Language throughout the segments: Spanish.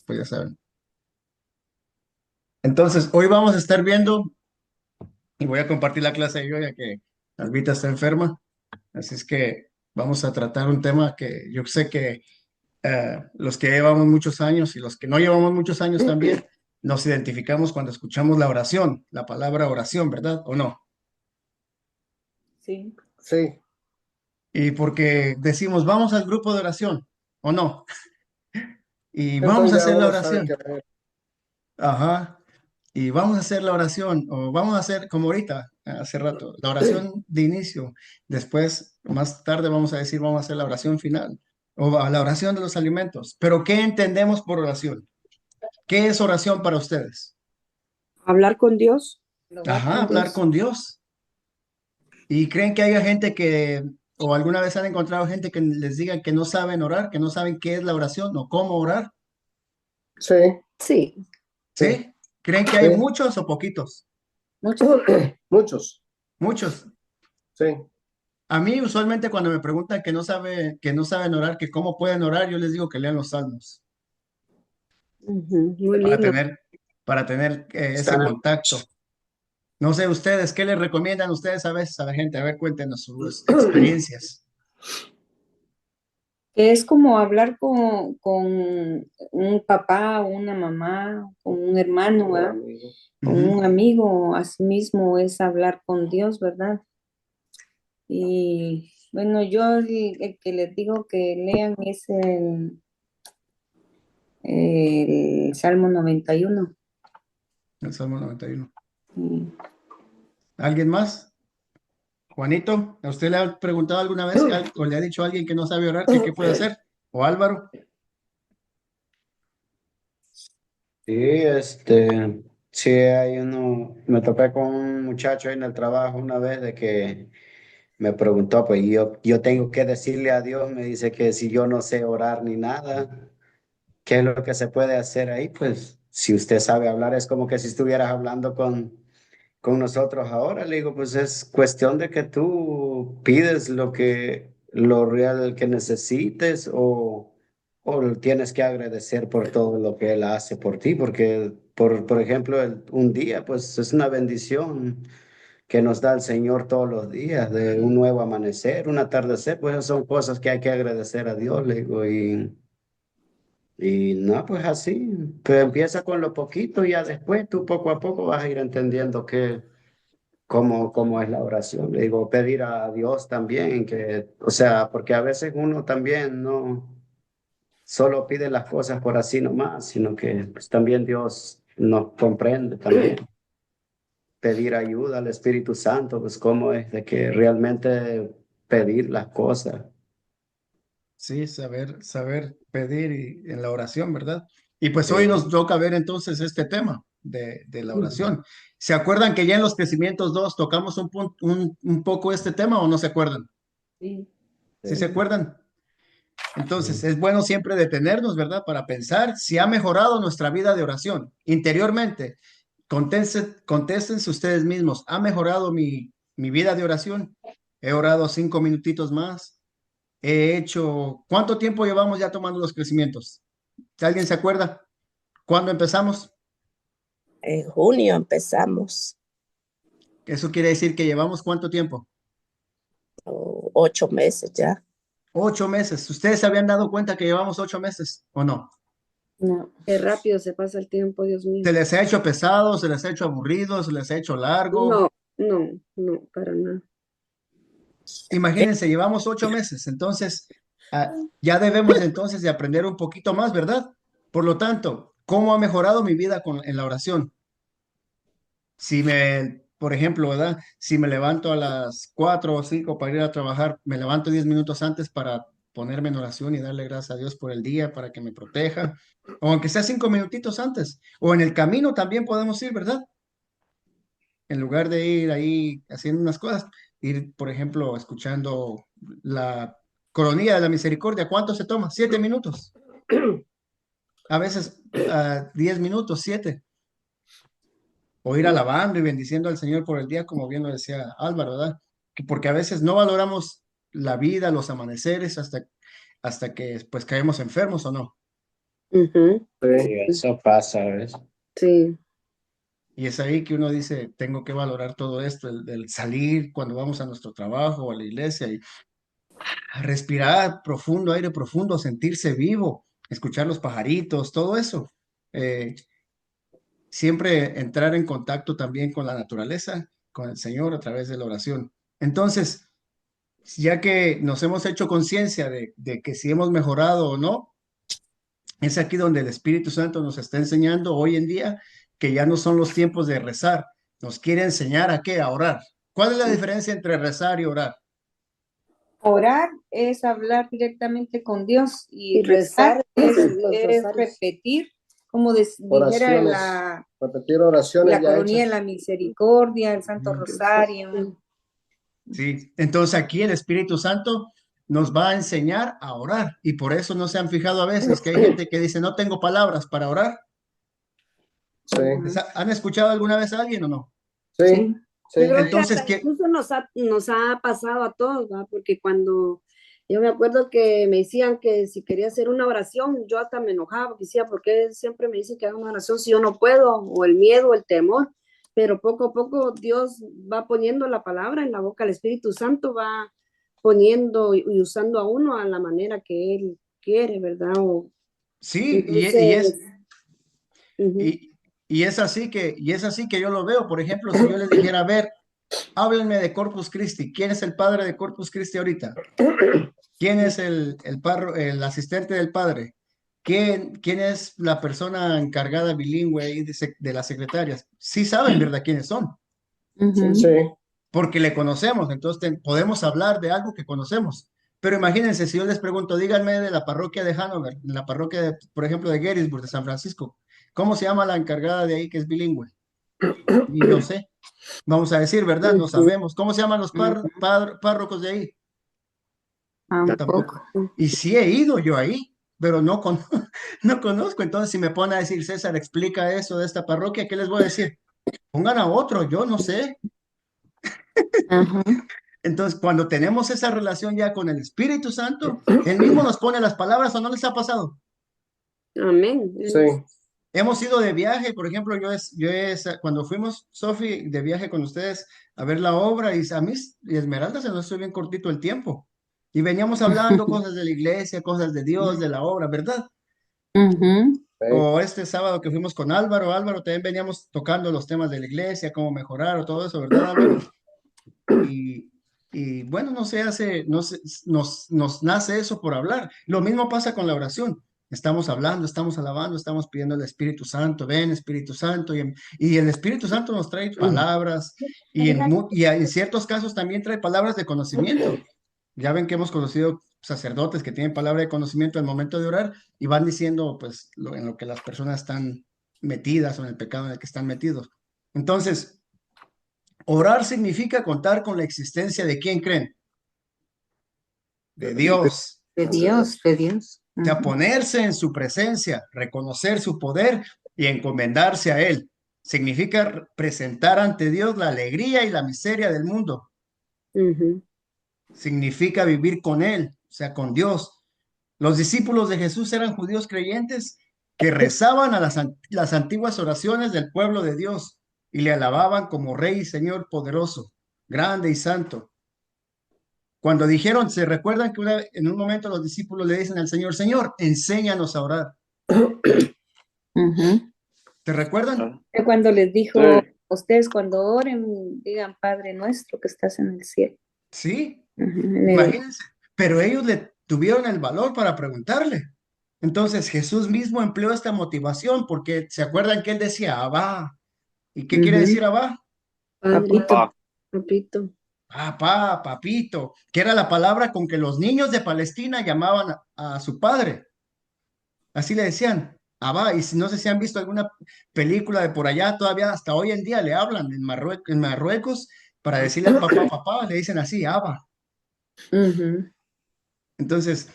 pues ya saben. Entonces, hoy vamos a estar viendo, y voy a compartir la clase yo, ya que Albita está enferma. Así es que vamos a tratar un tema que yo sé que los que llevamos muchos años y los que no llevamos muchos años también, nos identificamos cuando escuchamos la oración, la palabra oración, ¿verdad? ¿O no? Sí. Sí, Y porque decimos, vamos al grupo de oración, ¿o no? Y vamos a entonces ya hacer la uno sabe que oración. Ajá. Y vamos a hacer la oración, o vamos a hacer como ahorita, hace rato, la oración de inicio. Después, más tarde, vamos a decir, vamos a hacer la oración final, o la oración de los alimentos. Pero, ¿qué entendemos por oración? ¿Qué es oración para ustedes? Hablar con Dios, hablar Ajá, con hablar Dios. con Dios. ¿Y creen que haya gente que, o alguna vez han encontrado gente que les diga que no saben orar, que no saben qué es la oración o cómo orar? sí, Sí, sí, ¿Sí? ¿Creen que hay sí. muchos o poquitos? muchos. Muchos, Muchos. sí. A mí usualmente cuando me preguntan que no saben orar, que cómo pueden orar, yo les digo que lean los salmos Ujú, muy para lindo. tener, para tener ese Está- contacto. No sé ustedes, ¿qué les recomiendan ustedes a veces a la gente? A ver, cuéntenos sus experiencias. Que es como hablar con un papá, una mamá, con un hermano, ¿verdad? Con Ujú. un amigo, asimismo es hablar con Dios, ¿verdad? Y bueno, yo el que les digo que lean es el Salmo 91. El Salmo 91. Mm. ¿Alguien más? Juanito, ¿a usted le ha preguntado alguna vez o le ha dicho a alguien que no sabe orar que qué puede hacer? ¿O Álvaro? Sí, sí, hay uno, me topé con un muchacho ahí en el trabajo una vez de que me preguntó, pues yo tengo que decirle a Dios, me dice que si yo no sé orar ni nada, ¿qué es lo que se puede hacer ahí? Pues si usted sabe hablar, es como que si estuvieras hablando con nosotros ahora. Le digo, pues es cuestión de que tú pides lo real que necesites o tienes que agradecer por todo lo que Él hace por ti, porque, por ejemplo, un día, pues es una bendición que nos da el Señor todos los días, de un nuevo amanecer, un atardecer, pues son cosas que hay que agradecer a Dios, le digo, y no, pues así, pero empieza con lo poquito y ya después tú poco a poco vas a ir entendiendo cómo es la oración. Le digo, pedir a Dios también, o sea, porque a veces uno también no solo pide las cosas por así nomás, sino que pues, también Dios nos comprende también. Pedir ayuda al Espíritu Santo, pues cómo es de que realmente pedir las cosas. Sí, saber pedir en la oración, ¿verdad? Y pues hoy nos Sí. toca ver entonces este tema de la oración. ¿Se acuerdan que ya en los crecimientos 2 tocamos un poco este tema o no se acuerdan? Sí, ¿Sí se sí. acuerdan? Entonces Sí. es bueno siempre detenernos, ¿verdad? Para pensar si ha mejorado nuestra vida de oración interiormente. Contéstense ustedes mismos, ¿ha mejorado mi vida de oración? He orado 5 minutitos más. He hecho, ¿cuánto tiempo llevamos ya tomando los crecimientos? ¿Si alguien se acuerda? ¿Cuándo empezamos? En junio empezamos, Eso quiere decir que llevamos ¿cuánto tiempo? 8 meses ya. 8 meses. ¿Ustedes se habían dado cuenta que llevamos 8 meses o no? No, qué rápido se pasa el tiempo, Dios mío. ¿Se les ha hecho pesado? ¿Se les ha hecho aburrido? ¿Se les ha hecho largo? No, no, no, para nada. Imagínense, llevamos 8 meses, entonces ya debemos entonces de aprender un poquito más, ¿verdad? Por lo tanto, ¿cómo ha mejorado mi vida en la oración? Si por ejemplo, ¿verdad? Si me levanto a las 4 o 5 para ir a trabajar, me levanto 10 minutos antes para ponerme en oración y darle gracias a Dios por el día, para que me proteja, o aunque sea 5 minutitos antes, o en el camino también podemos ir, ¿verdad? En lugar de ir ahí haciendo unas cosas, ir, por ejemplo, escuchando la coronilla de la misericordia. ¿Cuánto se toma? 7 minutos. A veces 10 minutos, 7. O ir alabando y bendiciendo al Señor por el día, como bien lo decía Álvaro, ¿verdad? Porque a veces no valoramos la vida, los amaneceres, hasta que pues caemos enfermos o no. Ujú, Sí. Sí, eso pasa, ¿ves? sí. Y es ahí que uno dice, tengo que valorar todo esto, el salir cuando vamos a nuestro trabajo o a la iglesia y respirar profundo, aire profundo, sentirse vivo, escuchar los pajaritos, todo eso. Eh, Siempre entrar en contacto también con la naturaleza, con el Señor a través de la oración. Entonces, ya que nos hemos hecho conciencia de que si hemos mejorado o no, es aquí donde el Espíritu Santo nos está enseñando hoy en día que ya no son los tiempos de rezar, nos quiere enseñar a qué, a orar. ¿Cuál es la diferencia entre rezar y orar? Orar es hablar directamente con Dios y Y rezar rezar los es rosarios. repetir, como dijera Oraciones. la Repetir oraciones ya coronilla de hechas. la misericordia, el Santo Rosario. Sí, entonces aquí el Espíritu Santo nos va a enseñar a orar y por eso no se han fijado a veces que hay gente que dice, no tengo palabras para orar. Sí, ¿Han escuchado alguna vez a alguien o no? sí, Sí. sí. Yo creo que Entonces, hasta ¿qué? incluso nos ha pasado a todos, ¿va? Porque cuando yo me acuerdo que me decían que si quería hacer una oración, yo hasta me enojaba, porque decía, ¿por qué siempre me dicen que haga una oración si yo no puedo? O el miedo, o el temor. Pero poco a poco Dios va poniendo la palabra en la boca, el Espíritu Santo va poniendo y usando a uno a la manera que Él quiere, ¿verdad? Sí, Entonces, ujú. y, y es así que yo lo veo. Por ejemplo, si yo les dijera, a ver, háblenme de Corpus Christi. ¿Quién es el padre de Corpus Christi ahorita? ¿Quién es el asistente del padre? ¿Quién es la persona encargada bilingüe ahí de las secretarias? Sí saben, ¿verdad? ¿Quiénes son? Ujú. Sí, Porque le conocemos, entonces podemos hablar de algo que conocemos. Pero imagínense, si yo les pregunto, díganme de la parroquia de Hanover, de la parroquia, por ejemplo, de Gettysburg, de San Francisco, ¿cómo se llama la encargada de ahí que es bilingüe? Y no sé, vamos a decir, ¿verdad? No Ujú. sabemos. ¿Cómo se llaman los párrocos de ahí? Yo Tampoco. tampoco. Y sí he ido yo ahí, pero no conozco. Entonces, si me pone a decir, César, explica eso de esta parroquia, ¿qué les voy a decir? Pongan a otro, yo no sé. Ajá. Entonces, cuando tenemos esa relación ya con el Espíritu Santo, Él mismo nos pone las palabras o no les ha pasado. Amén. sí. Hemos ido de viaje, por ejemplo, cuando fuimos, Sofi, de viaje con ustedes a ver la obra, y a mí y Esmeralda se nos hizo bien cortito el tiempo. Y veníamos hablando cosas de la iglesia, cosas de Dios, de la obra, ¿verdad? Ujú. Sí. O este sábado que fuimos con Álvaro también veníamos tocando los temas de la iglesia, cómo mejorar o todo eso, ¿verdad, Álvaro? Y, y bueno, no se hace, no se- nos nace eso por hablar. Lo mismo pasa con la oración. Estamos hablando, estamos alabando, estamos pidiendo al Espíritu Santo, ven Espíritu Santo, y el Espíritu Santo nos trae palabras, y en ciertos casos también trae palabras de conocimiento. Ya ven que hemos conocido sacerdotes que tienen palabra de conocimiento al momento de orar y van diciendo pues en lo que las personas están metidas o en el pecado en el que están metidos. Entonces, orar significa contar con la existencia de quién creen, de Dios. De Dios, de Dios. O sea, Ujú. ponerse en su presencia, reconocer su poder y encomendarse a Él. Significa presentar ante Dios la alegría y la miseria del mundo. Ujú. Significa vivir con Él, o sea, con Dios. Los discípulos de Jesús eran judíos creyentes que rezaban a las antiguas oraciones del pueblo de Dios y le alababan como Rey y Señor poderoso, grande y santo. Cuando dijeron, se recuerdan que en un momento los discípulos le dicen al Señor, Señor, enséñanos a orar. Ujú. ¿Te recuerdan? Cuando les dijo, Sí. ustedes cuando oren, digan, Padre nuestro que estás en el cielo. Sí, Ujú. imagínense. Pero ellos le tuvieron el valor para preguntarle. Entonces Jesús mismo empleó esta motivación porque se acuerdan que él decía, Abba. ¿Y qué quiere Ujú. decir Abba? Padre, Papito. papito. Papá, papito, que era la palabra con que los niños de Palestina llamaban a su padre. Así le decían, Abba. Y si no sé si han visto alguna película de por allá, todavía hasta hoy en día le hablan en Marruecos para decirle al papá, papá, le dicen así, Abba. Ujú. Entonces,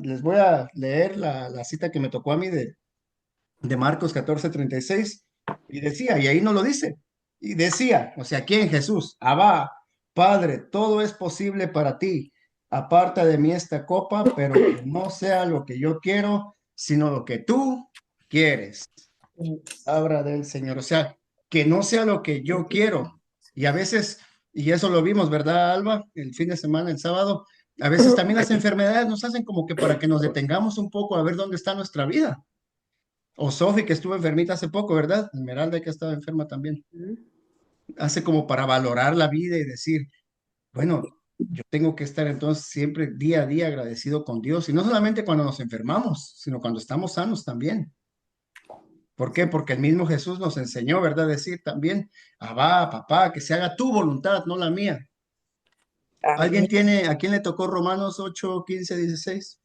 les voy a leer la cita que me tocó a mí de Marcos 14:36, y decía, y ahí no lo dice, y decía, o sea, ¿quién? Jesús, Abba, Padre, todo es posible para ti, aparta de mí esta copa, pero que no sea lo que yo quiero, sino lo que tú quieres. Habla del Señor. O sea, que no sea lo que yo quiero. Y a veces, y eso lo vimos, ¿verdad, Alba? El fin de semana, el sábado, a veces también las enfermedades nos hacen como que para que nos detengamos un poco a ver dónde está nuestra vida. O Sofi, que estuvo enfermita hace poco, ¿verdad? Esmeralda, que estaba enferma también. Hace como para valorar la vida y decir, bueno, yo tengo que estar entonces siempre día a día agradecido con Dios. Y no solamente cuando nos enfermamos, sino cuando estamos sanos también. ¿Por qué? Porque el mismo Jesús nos enseñó, ¿verdad? Decir también, Abba, papá, que se haga tu voluntad, no la mía. ¿Alguien Amén. tiene, a quién le tocó Romanos 8, 15, 16?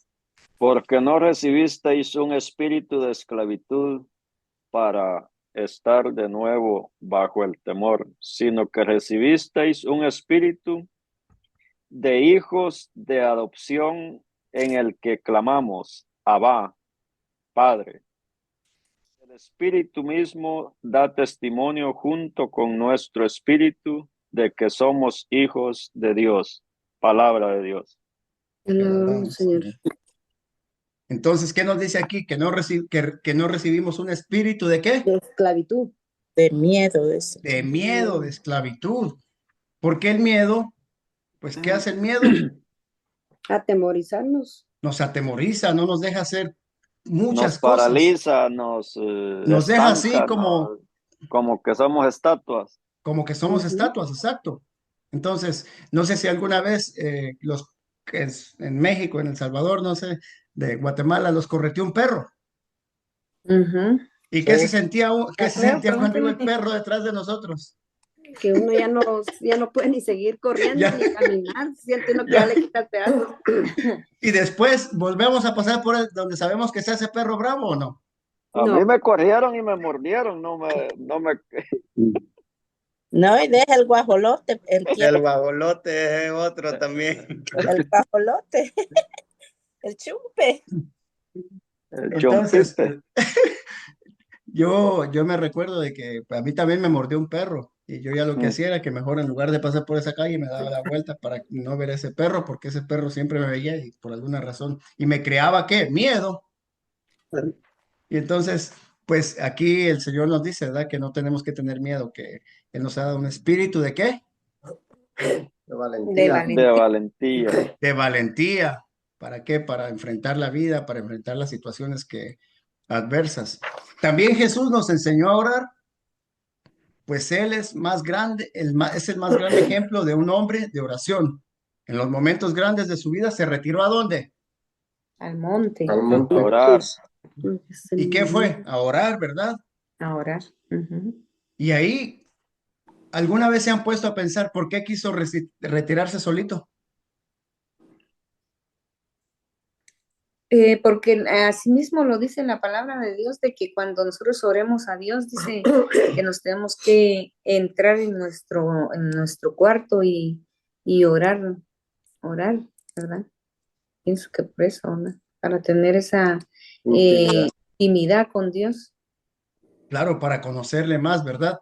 Porque no recibisteis un espíritu de esclavitud para estar de nuevo bajo el temor, sino que recibisteis un espíritu de hijos de adopción en el que clamamos, Abba, Padre. El Espíritu mismo da testimonio junto con nuestro espíritu de que somos hijos de Dios. Palabra de Dios. Alabamos, Señor. Entonces, ¿qué nos dice aquí? Que no recibimos un espíritu de qué? De esclavitud. De miedo, dice. De miedo, de esclavitud. ¿Por qué el miedo? Pues, ¿qué hace el miedo? Atemorizarnos. Nos atemoriza, no nos deja hacer muchas Nos cosas. paraliza, nos Nos deja así estanca, como como que somos estatuas. que somos Ujú. estatuas, exacto. Entonces, no sé si alguna vez los que en México, en El Salvador, no sé, de Guatemala, los correteó un perro. Ujú. ¿Y qué se Sí. sentía, qué se Creo, sentía cuando iba el pregúnteme. perro detrás de nosotros? Que uno ya no puede ni seguir corriendo Ya. ni caminar. Siente uno que Ya. ya le quita el pedazo. Y después volvemos a pasar por donde sabemos que se hace perro bravo o no. A No. mí me corrieron y me mordieron, no me. No, y deja el guajolote, El guajolote es otro también. el guajolote, el chumpe. El Entonces, chompipe. yo me recuerdo de que a mí también me mordió un perro y yo ya lo que Mm. hacía era que mejor en lugar de pasar por esa calle me daba la vuelta para no ver a ese perro porque ese perro siempre me veía y por alguna razón y me creaba ¿qué? Miedo. Y entonces, pues aquí el Señor nos dice, ¿verdad? Que no tenemos que tener miedo, que Él nos ha dado un espíritu ¿de qué? De De valentía. valentía. De valentía. De valentía. ¿Para qué? Para enfrentar la vida, para enfrentar las situaciones adversas. También Jesús nos enseñó a orar, pues Él es más grande, es el más grande ejemplo de un hombre de oración. En los momentos grandes de su vida se retiró ¿a dónde? Al monte. Al monte. A orar. ¿Y qué fue? A orar, ¿verdad? A orar. Ujú. Y ahí, ¿alguna vez se han puesto a pensar por qué quiso retirarse solito? Porque así mismo lo dice la palabra de Dios, de que cuando nosotros oremos a Dios, dice que nos tenemos que entrar en nuestro cuarto y orar, ¿verdad? Pienso que por eso, ¿no? Para tener esa Intimidad. intimidad con Dios. Claro, para conocerle más, ¿verdad?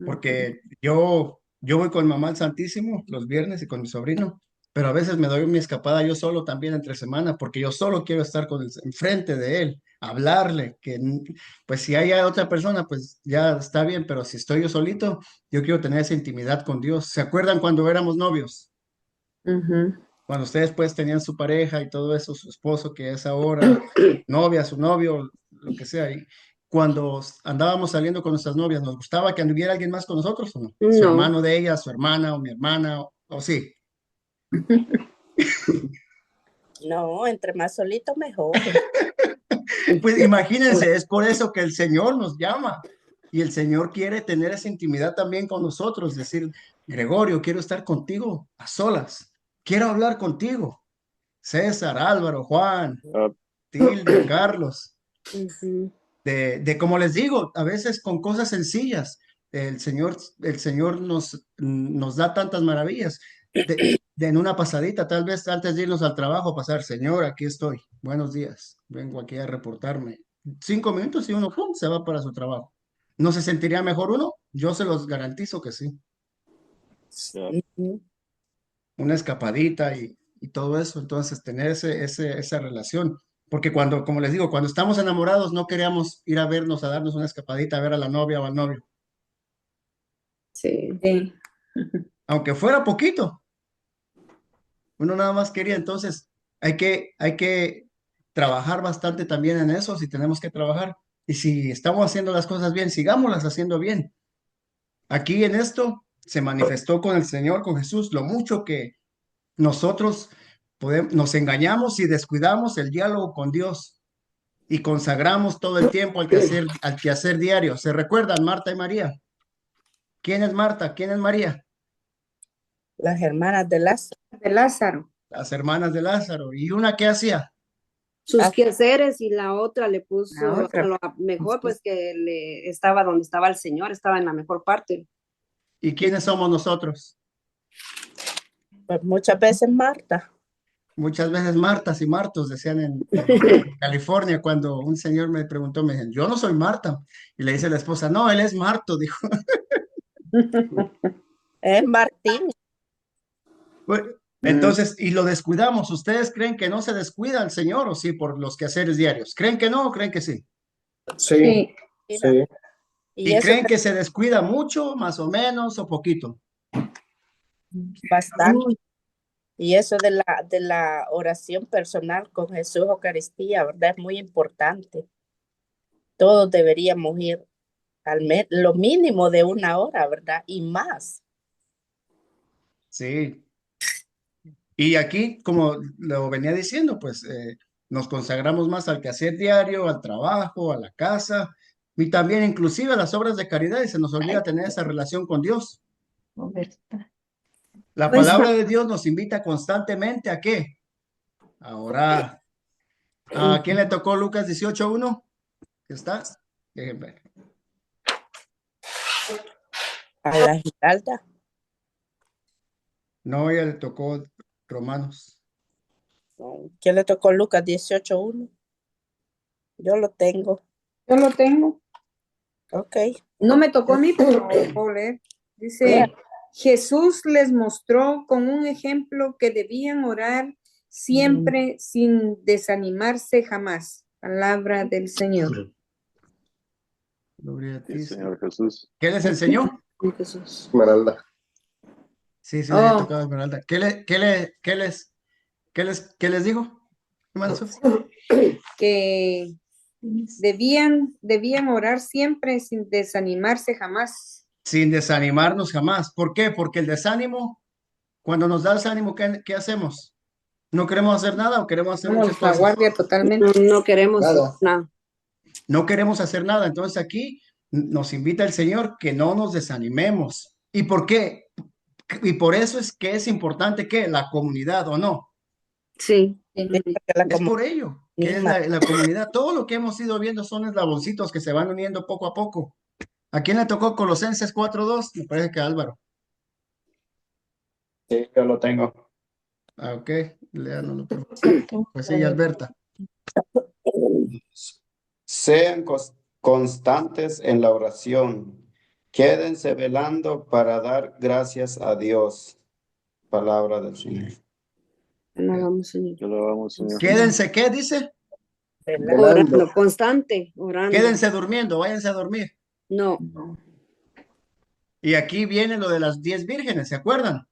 Porque yo voy con mamá al Santísimo los viernes y con mi sobrino, pero a veces me doy mi escapada yo solo también entre semana, porque yo solo quiero estar enfrente de él, hablarle, pues si hay otra persona, pues ya está bien, pero si estoy yo solito, yo quiero tener esa intimidad con Dios. ¿Se acuerdan cuando éramos novios? Ujú. Cuando ustedes pues tenían su pareja y todo eso, su esposo que es ahora, novia, su novio, lo que sea, y cuando andábamos saliendo con nuestras novias, ¿nos gustaba que anduviera alguien más con nosotros o no? Su No. hermano de ella, su hermana o mi hermana, o sí. No, entre más solito mejor. Pues imagínense, es por eso que el Señor nos llama y el Señor quiere tener esa intimidad también con nosotros, decir, Gregorio, quiero estar contigo a solas, quiero hablar contigo. César, Álvaro, Juan, Ah, Tilde, Carlos. Ujú. De como les digo, a veces con cosas sencillas, el Señor nos da tantas maravillas. En una pasadita, tal vez antes de irnos al trabajo, pasar, Señor, aquí estoy, buenos días, vengo aquí a reportarme. 5 minutos y uno, ¡pum!, se va para su trabajo. ¿No se sentiría mejor uno? Yo se los garantizo que sí. ya. Ujú. Una escapadita y todo eso, entonces tener esa relación. Porque cuando, como les digo, cuando estamos enamorados no queremos ir a vernos, a darnos una escapadita, a ver a la novia o al novio, Sí. Sí. aunque fuera poquito. Uno nada más quería, entonces hay que trabajar bastante también en eso, si tenemos que trabajar. Y si estamos haciendo las cosas bien, sigámoslas haciendo bien. Aquí en esto se manifestó con el Señor, con Jesús, lo mucho que nosotros nos engañamos y descuidamos el diálogo con Dios y consagramos todo el tiempo al quehacer diario. ¿Se recuerdan Marta y María? ¿Quién es Marta? ¿Quién es María? Las hermanas de Lázaro. De Lázaro. Las hermanas de Lázaro. ¿Y una qué hacía? Sus Ah, quehaceres y la otra le La puso otra. a lo mejor, pues que le estaba donde estaba el Señor, estaba en la mejor parte. ¿Y quiénes somos nosotros? pues muchas veces Marta. Muchas veces Martas y Martos decían en California cuando un señor me preguntó, me dijeron, yo no soy Marta. Y le dice la esposa, no, él es Marto, dijo. Es Martín. Bueno, entonces, y lo descuidamos. ¿Ustedes creen que no se descuida el Señor o sí por los quehaceres diarios? ¿Creen que no o creen que sí? Sí, Sí. sí. Y ¿Y eso creen que se descuida mucho, más o menos, o poquito? bastante. Y eso de la oración personal con Jesús Eucaristía, ¿verdad? Es muy importante. Todos deberíamos ir lo mínimo de 1 hora, ¿verdad? Y más. Sí. Y aquí, como lo venía diciendo, pues nos consagramos más al quehacer diario, al trabajo, a la casa y también inclusive a las obras de caridad y se nos olvida tener esa relación con Dios. La Pues, palabra de Dios nos invita constantemente ¿a qué? A orar. ¿A quién le tocó Lucas 18:1? ¿Qué está? Déjenme ver. A la Giralda. No, ella le tocó Romanos. ¿Quién le tocó Lucas 18:1? Yo lo tengo. Yo lo tengo. Ok. No me tocó a mí, pero lo puedo leer. Dice, Jesús les mostró con un ejemplo que debían orar siempre sin desanimarse jamás. Palabra del Señor. Gloria a Sí, ti, Señor Jesús. ¿qué les enseñó? Jesús. Esmeralda. Sí, sí, les había Oh, tocado Esmeralda. ¿Qué les dijo? ¿Qué más? que debían orar siempre sin desanimarse jamás. Sin desanimarnos jamás. ¿Por qué? Porque el desánimo, cuando nos da desánimo, ¿qué hacemos? ¿No queremos hacer nada o queremos hacer muchas Vamos la cosas? guardia totalmente. No queremos Nada. nada. No queremos hacer nada. Entonces aquí nos invita el Señor que no nos desanimemos. ¿Y por qué? Y por eso es que es importante que la comunidad o no. Sí. Porque la Es por ello que es misma. la comunidad. Todo lo que hemos ido viendo son eslaboncitos que se van uniendo poco a poco. ¿A quién le tocó Colosenses 4:2? Me parece que a Álvaro. Sí, yo lo tengo. Ah, ok, léanoslo. Pues sí, Alberta. Sean constantes en la oración. Quédense velando para dar gracias a Dios. Palabra del Señor. Alabamos, Señor. Yo lo vamos, Señor. Quédense, ¿qué dice? Orando, constante, orando. Quédense durmiendo, váyanse a dormir. No, Y aquí viene lo de las 10 vírgenes, ¿se acuerdan?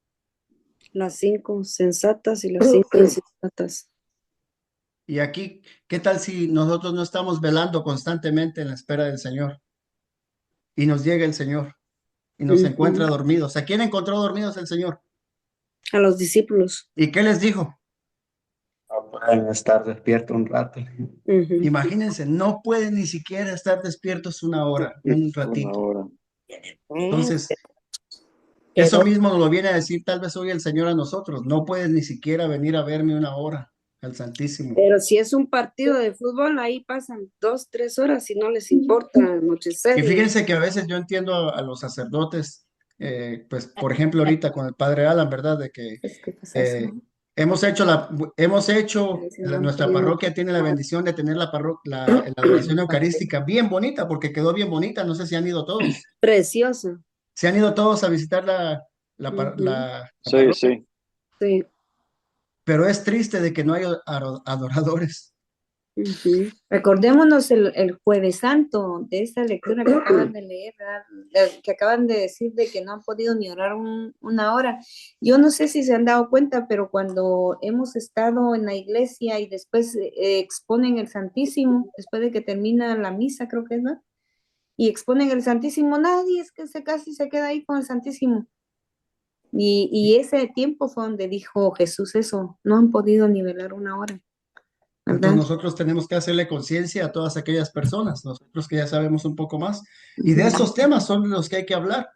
las 5 sensatas y las 5 insensatas. Y aquí, ¿qué tal si nosotros no estamos velando constantemente en la espera del Señor? Y nos llega el Señor y nos encuentra dormidos. ¿A quién encontró dormidos el Señor? A los discípulos. ¿Y qué les dijo? No pueden estar despiertos un rato. Ujú. Imagínense, no pueden ni siquiera estar despiertos una hora, un Una ratito. hora. Entonces, Qué eso bueno. mismo nos lo viene a decir tal vez hoy el Señor a nosotros. No puedes ni siquiera venir a verme una hora al Santísimo. Pero si es un partido de fútbol, ahí pasan 2, 3 horas y no les importa anochecer. Y fíjense que a veces yo entiendo a los sacerdotes, pues por ejemplo ahorita con el padre Alan, ¿verdad? De que Es que pasa eso, ¿no? nuestra parroquia tiene la bendición de tener la adoración eucarística bien bonita, porque quedó bien bonita, no sé si han ido todos. Preciosa. Se han ido todos a visitar Ujú. la Sí, parroquia, sí. Sí. pero es triste de que no hay adoradores. Ujú. Recordémonos el Jueves Santo de esta lectura que acaban de leer, ¿verdad? Que acaban de decir de que no han podido ni orar una hora. Yo no sé si se han dado cuenta, pero cuando hemos estado en la iglesia y después exponen el Santísimo, después de que termina la misa, creo que es, ¿no? Y exponen el Santísimo, nadie es que se casi se queda ahí con el Santísimo. Y ese tiempo fue donde dijo Jesús eso, no han podido ni velar una hora, Entonces ¿verdad? nosotros tenemos que hacerle conciencia a todas aquellas personas, nosotros que ya sabemos un poco más. Y de estos temas son los que hay que hablar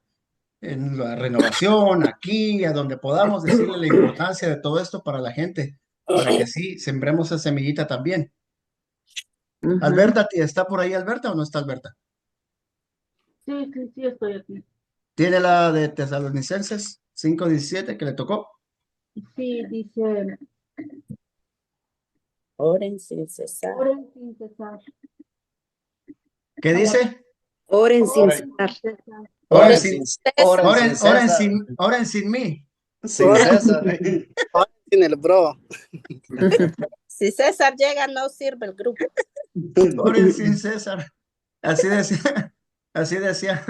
en la renovación, aquí, a donde podamos decirle la importancia de todo esto para la gente, para que así sembremos esa semillita también. Ujú. Alberta, ¿está por ahí Alberta o no está Alberta? Sí, sí, sí, estoy aquí. ¿Tiene la de Tesalonicenses 5:17 que le tocó? Sí, dice, Oren sin cesar. oren sin cesar. ¿Qué dice? Oren sin Oren Oren, cesar. sin cesar. Oren Oren oren sin, sin, sin cesar. oren sin César, oren sin mí. sin Oren. César. Sin el bro. Si César llega, no sirve el grupo. Oren sin César. Así decía, así decía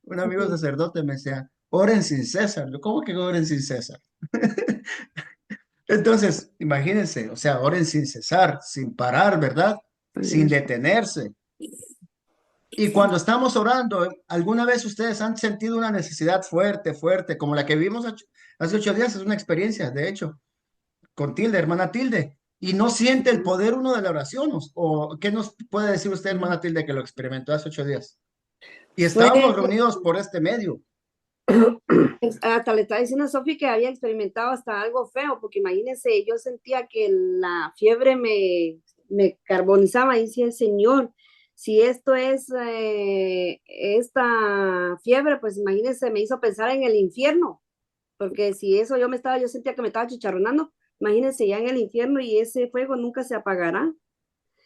un amigo sacerdote, me decía, oren sin César. Yo, ¿cómo que oren sin César? Entonces, imagínense, o sea, oren sin cesar, sin parar, ¿verdad? Sin detenerse. Y cuando estamos orando, ¿alguna vez ustedes han sentido una necesidad fuerte, fuerte, como la que vimos hace 8 días? Es una experiencia, de hecho, con Tilde, hermana Tilde. Y no siente el poder uno de la oración. ¿O qué nos puede decir usted, hermana Tilde, que lo experimentó hace 8 días? Y Fue, estábamos reunidos por este medio. hasta le estaba diciendo a Sofi que había experimentado hasta algo feo, porque imagínense, yo sentía que la fiebre me carbonizaba y decía, Señor, si esto es esta fiebre, pues imagínense, me hizo pensar en el infierno, porque si eso yo sentía que me estaba chicharronando, imagínense ya en el infierno y ese fuego nunca se apagará.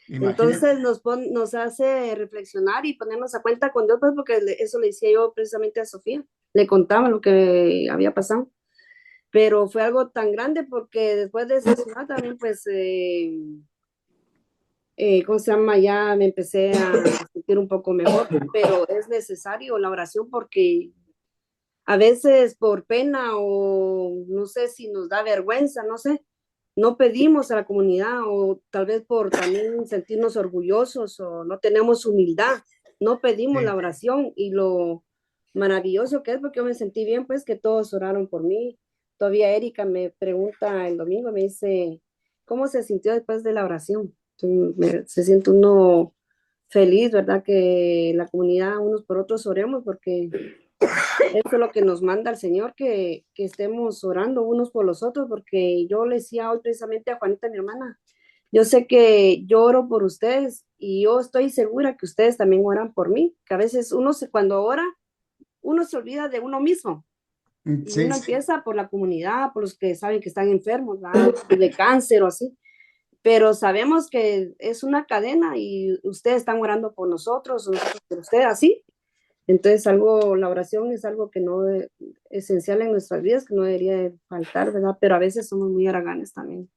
Imagínense. Entonces nos hace reflexionar y ponernos a cuenta con Dios, pues porque eso le decía yo precisamente a Sofía, le contaba lo que había pasado, pero fue algo tan grande porque después de esa ciudad también pues, ¿cómo se llama? Ya me empecé a sentir un poco mejor, pero es necesario la oración porque a veces por pena o no sé si nos da vergüenza, no sé, no pedimos a la comunidad o tal vez por también sentirnos orgullosos o no tenemos humildad, no pedimos la Sí. oración y lo maravilloso que es porque yo me sentí bien pues que todos oraron por mí. Todavía Erika me pregunta el domingo, me dice, ¿cómo se sintió después de la oración? Se siente uno feliz, ¿verdad? Que la comunidad unos por otros oremos porque eso es lo que nos manda el Señor, que estemos orando unos por los otros, porque yo le decía hoy precisamente a Juanita, mi hermana, yo sé que yo oro por ustedes y yo estoy segura que ustedes también oran por mí, que a veces cuando ora, uno se olvida de uno mismo y Sí, uno empieza por la comunidad, por los que saben que están enfermos, ¿verdad? De cáncer o así, pero sabemos que es una cadena y ustedes están orando por nosotros, nosotros por ustedes, así. Entonces, la oración es algo que no es esencial en nuestras vidas, que no debería de faltar, ¿verdad? Pero a veces somos muy haraganes también.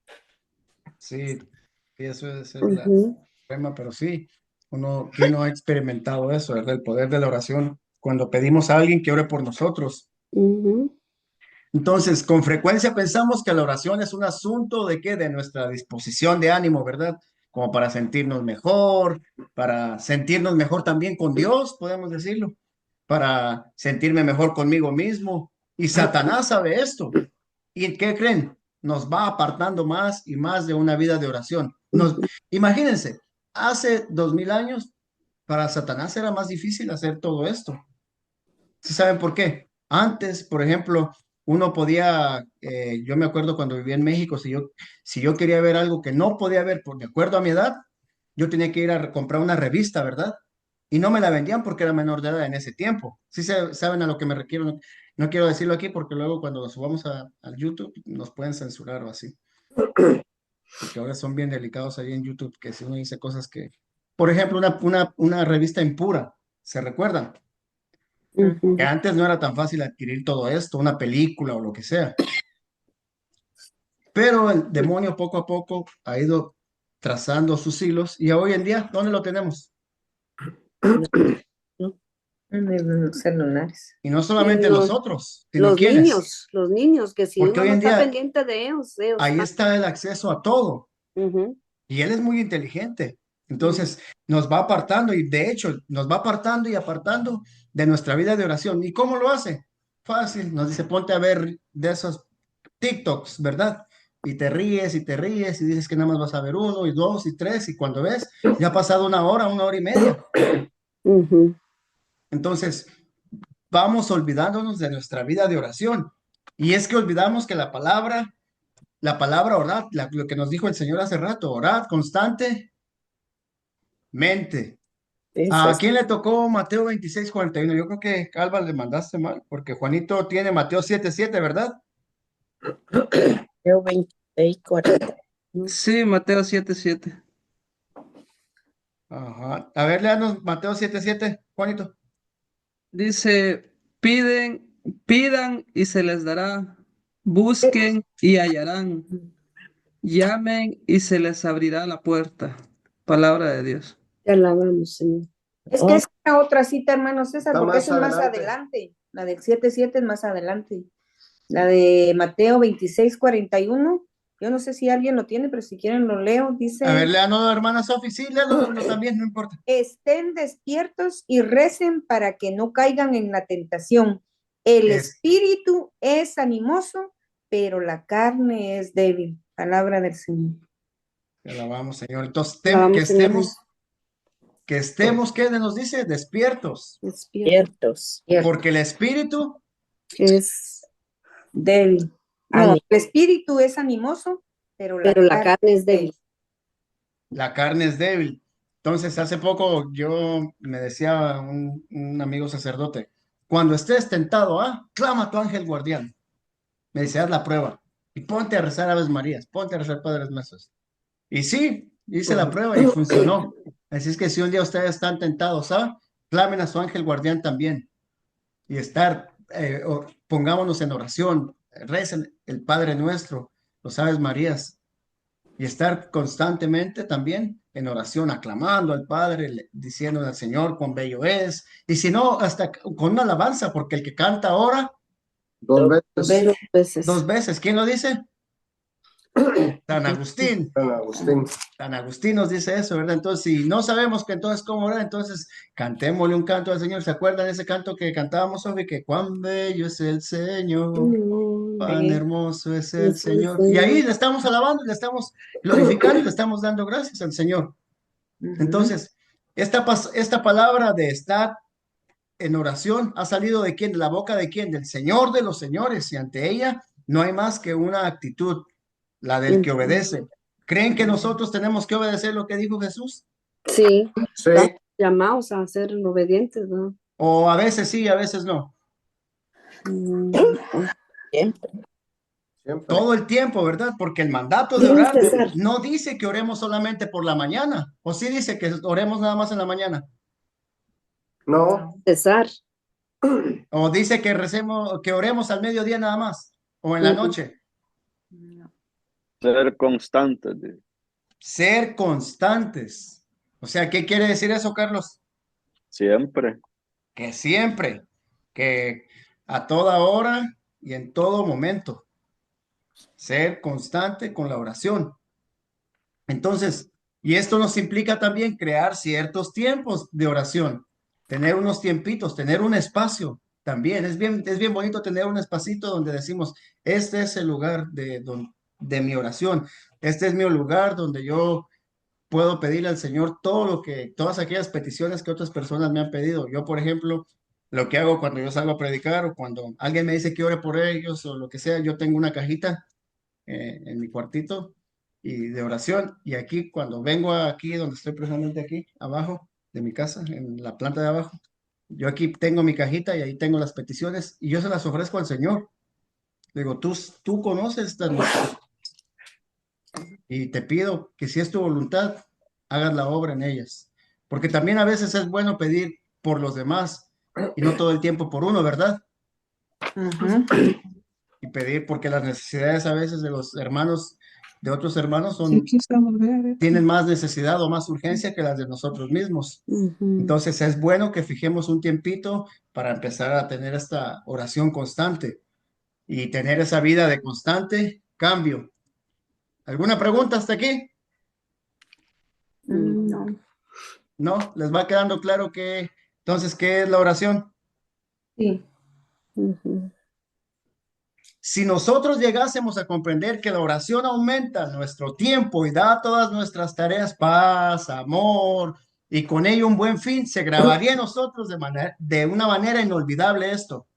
sí, sí, eso es el Ujú, problema, pero sí, ¿quién no ha experimentado eso, ¿verdad? El poder de la oración, cuando pedimos a alguien que ore por nosotros. ujú, Entonces, con frecuencia pensamos que la oración es un asunto de qué, de nuestra disposición de ánimo, ¿verdad? Como para sentirnos mejor, para sentirnos mejor también con Dios, podemos decirlo, para sentirme mejor conmigo mismo. Y Satanás sabe esto. ¿Y qué creen? Nos va apartando más y más de una vida de oración. ujú. Imagínense, hace 2000 años, para Satanás era más difícil hacer todo esto. ¿Sí saben por qué? Antes, por ejemplo, uno podía, yo me acuerdo cuando vivía en México, si yo quería ver algo que no podía ver, de acuerdo a mi edad, yo tenía que ir a comprar una revista, ¿verdad? Y no me la vendían porque era menor de edad en ese tiempo. Sí saben a lo que me refiero. No, no quiero decirlo aquí porque luego cuando lo subamos al YouTube nos pueden censurar o así. Porque ahora son bien delicados ahí en YouTube, que si uno dice cosas que, por ejemplo, una revista impura, ¿se recuerdan? Que Ujú. antes no era tan fácil adquirir todo esto, una película o lo que sea. Pero el demonio poco a poco ha ido trazando sus hilos. Y hoy en día, ¿dónde lo tenemos? En los celulares. Y no solamente Los- nosotros, sino los niños, que si Porque uno hoy no en está día pendiente de ellos ahí están. está el acceso a todo. Ujú. Y él es muy inteligente. Entonces nos va apartando y de hecho nos va apartando y apartando de nuestra vida de oración. ¿Y cómo lo hace? Fácil. Nos dice, ponte a ver de esos TikToks, ¿verdad? Y te ríes y dices que nada más vas a ver uno y dos y tres y cuando ves, ya ha pasado una hora y media. Ujú. Entonces vamos olvidándonos de nuestra vida de oración. Y es que olvidamos que la palabra orad, lo que nos dijo el Señor hace rato, orad constantemente. Eso ¿A es quién le tocó Mateo 26:41? Yo creo que Calva le mandaste mal, porque Juanito tiene Mateo 7:7, ¿verdad? Mateo 26:40. Sí, Mateo 7:7. Ajá. A ver, léanos Mateo 7:7, Juanito. Dice, pidan y se les dará, busquen y hallarán, llamen y se les abrirá la puerta. Palabra de Dios. Te alabamos, Señor. Es que es la otra cita, hermano César, Está porque más esa es más adelante. adelante. La del 7:7 es más adelante. La de Mateo 26:41. Yo no sé si alguien lo tiene, pero si quieren lo leo. Dice, A ver, léanos, hermana Sofi. Sí, léalo también, no importa. estén despiertos y recen para que no caigan en la tentación. El Es- espíritu es animoso, pero la carne es débil. Palabra del Señor. Te alabamos, Señor. Entonces, Alabamos, que Señor. estemos, ¿qué nos dice? Despiertos. Despierta. Ciertos. Porque el espíritu, Es, Débil. No, Ani- el espíritu es animoso, pero pero la carne es débil. la carne es débil. Entonces, hace poco yo me decía un amigo sacerdote, cuando estés tentado, clama a tu ángel guardián. Me dice, haz la prueba y ponte a rezar Aves Marías, ponte a rezar Padres Nuestros. Y sí, hice la prueba y funcionó. Así es que si un día ustedes están tentados, clamen a su ángel guardián también y pongámonos en oración, recen el Padre Nuestro, los Aves Marías y estar constantemente también en oración, aclamando al Padre, diciendo al Señor cuán bello es, y si no, hasta con una alabanza, porque el que canta ora Dos veces. Dos veces. 2 veces. ¿Quién lo dice? San Agustín. San Agustín. San Agustín nos dice eso, ¿verdad? Entonces, si no sabemos que entonces cómo orar, entonces cantémosle un canto al Señor. ¿Se acuerdan de ese canto que cantábamos, Sofi? Que cuán bello es el Señor, cuán Sí. hermoso es el Es el Señor. Y ahí Señor. le estamos alabando, le estamos glorificando, le estamos dando gracias al Señor. Entonces, esta palabra de estar en oración ha salido de quién, de la boca de quién, del Señor de los señores, y ante ella no hay más que una actitud, la del que obedece. ¿Creen que nosotros tenemos que obedecer lo que dijo Jesús? Sí, Sí. estamos llamados a ser obedientes, ¿no? O a veces sí, a veces no. Siempre. Siempre. Todo el tiempo, ¿verdad? Porque el mandato de Sí, orar César. no dice que oremos solamente por la mañana, o sí dice que oremos nada más en la mañana, No. Cesar. o dice que recemos, que oremos al mediodía nada más, o en la noche. Ser constante. Ser constantes. O sea, ¿qué quiere decir eso, Carlos? Siempre. Que siempre, que a toda hora y en todo momento, ser constante con la oración. Entonces, y esto nos implica también crear ciertos tiempos de oración, tener unos tiempitos, tener un espacio también. Es bien bonito tener un espacito donde decimos, este es el lugar de mi oración, este es mi lugar donde yo puedo pedirle al Señor todas aquellas peticiones que otras personas me han pedido. Yo, por ejemplo, lo que hago cuando yo salgo a predicar o cuando alguien me dice que ore por ellos o lo que sea, yo tengo una cajita en mi cuartito y de oración. Y aquí, cuando vengo aquí, donde estoy precisamente aquí, abajo de mi casa, en la planta de abajo, yo aquí tengo mi cajita y ahí tengo las peticiones y yo se las ofrezco al Señor. Digo, tú conoces estas necesidades y te pido que si es tu voluntad, hagas la obra en ellas. Porque también a veces es bueno pedir por los demás y no todo el tiempo por uno, ¿verdad? Ujú. Y pedir porque las necesidades a veces de los hermanos de otros hermanos Sí, quizás ver. tienen más necesidad o más urgencia que las de nosotros mismos. Ujú. Entonces es bueno que fijemos un tiempito para empezar a tener esta oración constante y tener esa vida de constante cambio. ¿Alguna pregunta hasta aquí? No. ¿No? ¿Les va quedando claro que entonces qué es la oración? Sí. Ujú. Si nosotros llegásemos a comprender que la oración aumenta nuestro tiempo y da a todas nuestras tareas paz, amor y con ello un buen fin, se grabaría en nosotros de una manera inolvidable esto,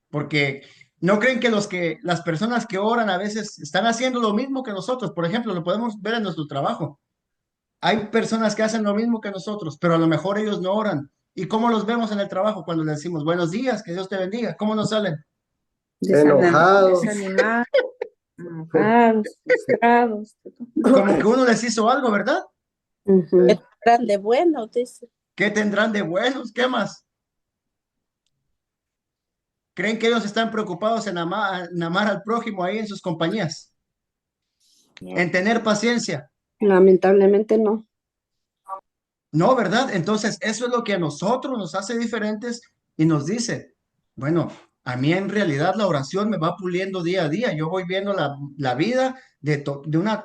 porque no creen que las personas que oran a veces están haciendo lo mismo que nosotros. Por ejemplo, lo podemos ver en nuestro trabajo. Hay personas que hacen lo mismo que nosotros, pero a lo mejor ellos no oran. ¿Y cómo los vemos en el trabajo cuando les decimos buenos días, que Dios te bendiga? ¿Cómo nos salen? Enojados. Desanimados, enojados, frustrados. Como que uno les hizo algo, ¿verdad? Ujú. ¿Qué tendrán de bueno? Dice. ¿Qué tendrán de buenos? ¿Qué más? ¿Creen que ellos están preocupados en amar al prójimo ahí en sus compañías? En tener paciencia. Lamentablemente no. No, ¿verdad? Entonces, eso es lo que a nosotros nos hace diferentes y nos dice, bueno, a mí en realidad la oración me va puliendo día a día. Yo voy viendo la vida de una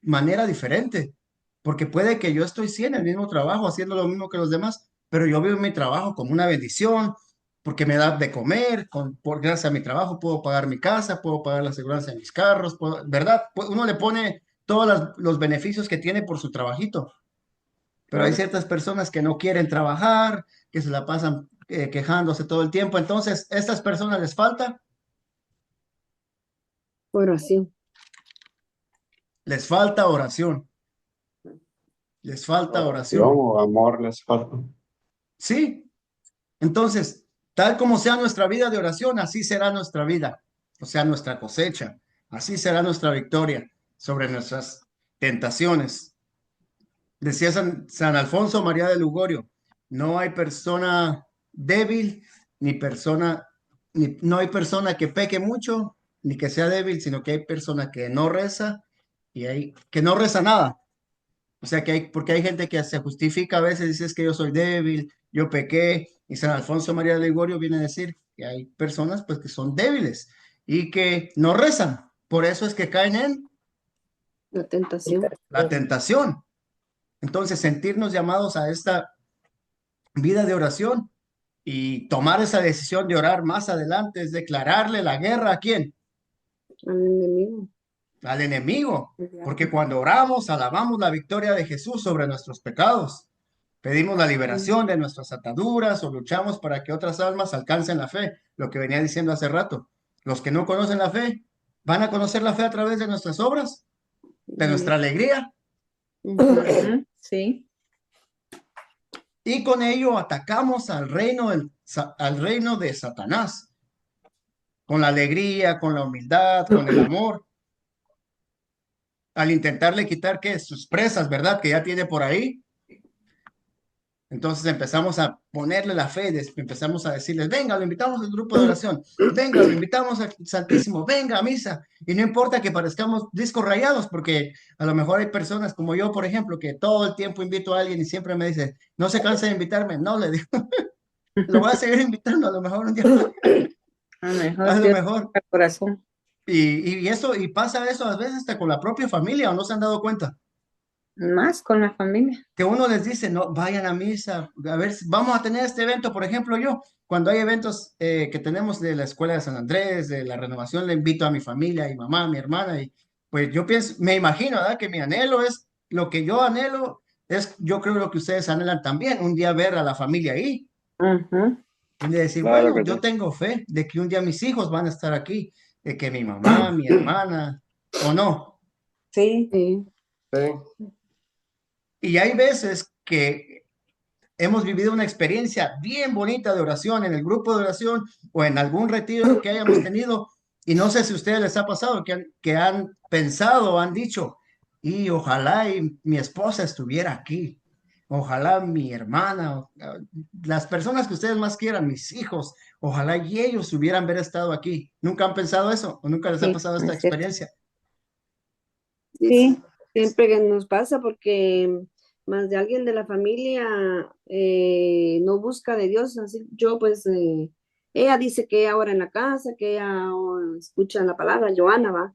manera diferente, porque puede que yo estoy sí en el mismo trabajo, haciendo lo mismo que los demás, pero yo veo mi trabajo como una bendición, porque me da de comer, gracias a mi trabajo puedo pagar mi casa, puedo pagar la seguridad de mis carros, ¿verdad? Uno le pone todos los beneficios que tiene por su trabajito. Pero hay Claro. ciertas personas que no quieren trabajar, que se la pasan quejándose todo el tiempo. Entonces, ¿a estas personas les falta? Oración. Les falta oración. Les falta Oración oración. o amor les falta. Sí. Entonces, tal como sea nuestra vida de oración, así será nuestra vida. O sea, nuestra cosecha. Así será nuestra victoria sobre nuestras tentaciones. Decía San Alfonso María de Lugorio, no hay persona débil, no hay persona que peque mucho, ni que sea débil, sino que hay persona que no reza que no reza nada. O sea, porque hay gente que se justifica a veces, dice es que yo soy débil, yo pequé, y San Alfonso María de Ligorio viene a decir que hay personas pues que son débiles y que no rezan. Por eso es que caen en La tentación. la tentación. Entonces, sentirnos llamados a esta vida de oración y tomar esa decisión de orar más adelante es declararle la guerra ¿a quién? Al enemigo. Al enemigo. Porque cuando oramos, alabamos la victoria de Jesús sobre nuestros pecados. Pedimos la liberación de nuestras ataduras o luchamos para que otras almas alcancen la fe. Lo que venía diciendo hace rato. Los que no conocen la fe, van a conocer la fe a través de nuestras obras, de nuestra alegría. Ujú. Sí. Y con ello atacamos al reino de Satanás, con la alegría, con la humildad, con el amor, al intentarle quitar que sus presas, ¿verdad? Que ya tiene por ahí. Entonces empezamos a ponerle la fe, empezamos a decirles, venga, lo invitamos al grupo de oración, venga, lo invitamos al Santísimo, venga a misa. Y no importa que parezcamos discos rayados, porque a lo mejor hay personas como yo, por ejemplo, que todo el tiempo invito a alguien y siempre me dice, no se cansa de invitarme. No, le digo, lo voy a seguir invitando, a lo mejor un día, A lo mejor a lo Dios mejor. toca el corazón. Y pasa eso a veces hasta con la propia familia, ¿o no se han dado cuenta? Más con la familia. Que uno les dice, no, vayan a misa, a ver, vamos a tener este evento, por ejemplo, yo, cuando hay eventos que tenemos de la Escuela de San Andrés, de la renovación, le invito a mi familia, a mi mamá, a mi hermana, y pues yo pienso, me imagino, ¿verdad? Que mi anhelo es, lo que yo anhelo es, yo creo lo que ustedes anhelan también, un día ver a la familia ahí, Ujú. y de decir, Claro bueno, que yo sí. tengo fe de que un día mis hijos van a estar aquí, de que mi mamá, mi hermana, o no. Sí. Sí. Sí. Y hay veces que hemos vivido una experiencia bien bonita de oración en el grupo de oración o en algún retiro que hayamos tenido. Y no sé si a ustedes les ha pasado que han pensado, han dicho, y ojalá y mi esposa estuviera aquí. Ojalá mi hermana, las personas que ustedes más quieran, mis hijos, ojalá y ellos hubieran estado aquí. ¿Nunca han pensado eso? ¿O nunca les ha Sí, pasado esta es cierto. experiencia? Sí, Siempre que nos pasa porque más de alguien de la familia no busca de Dios. Así yo pues, ella dice que ella ora en la casa, que ella escucha la palabra, Joana va,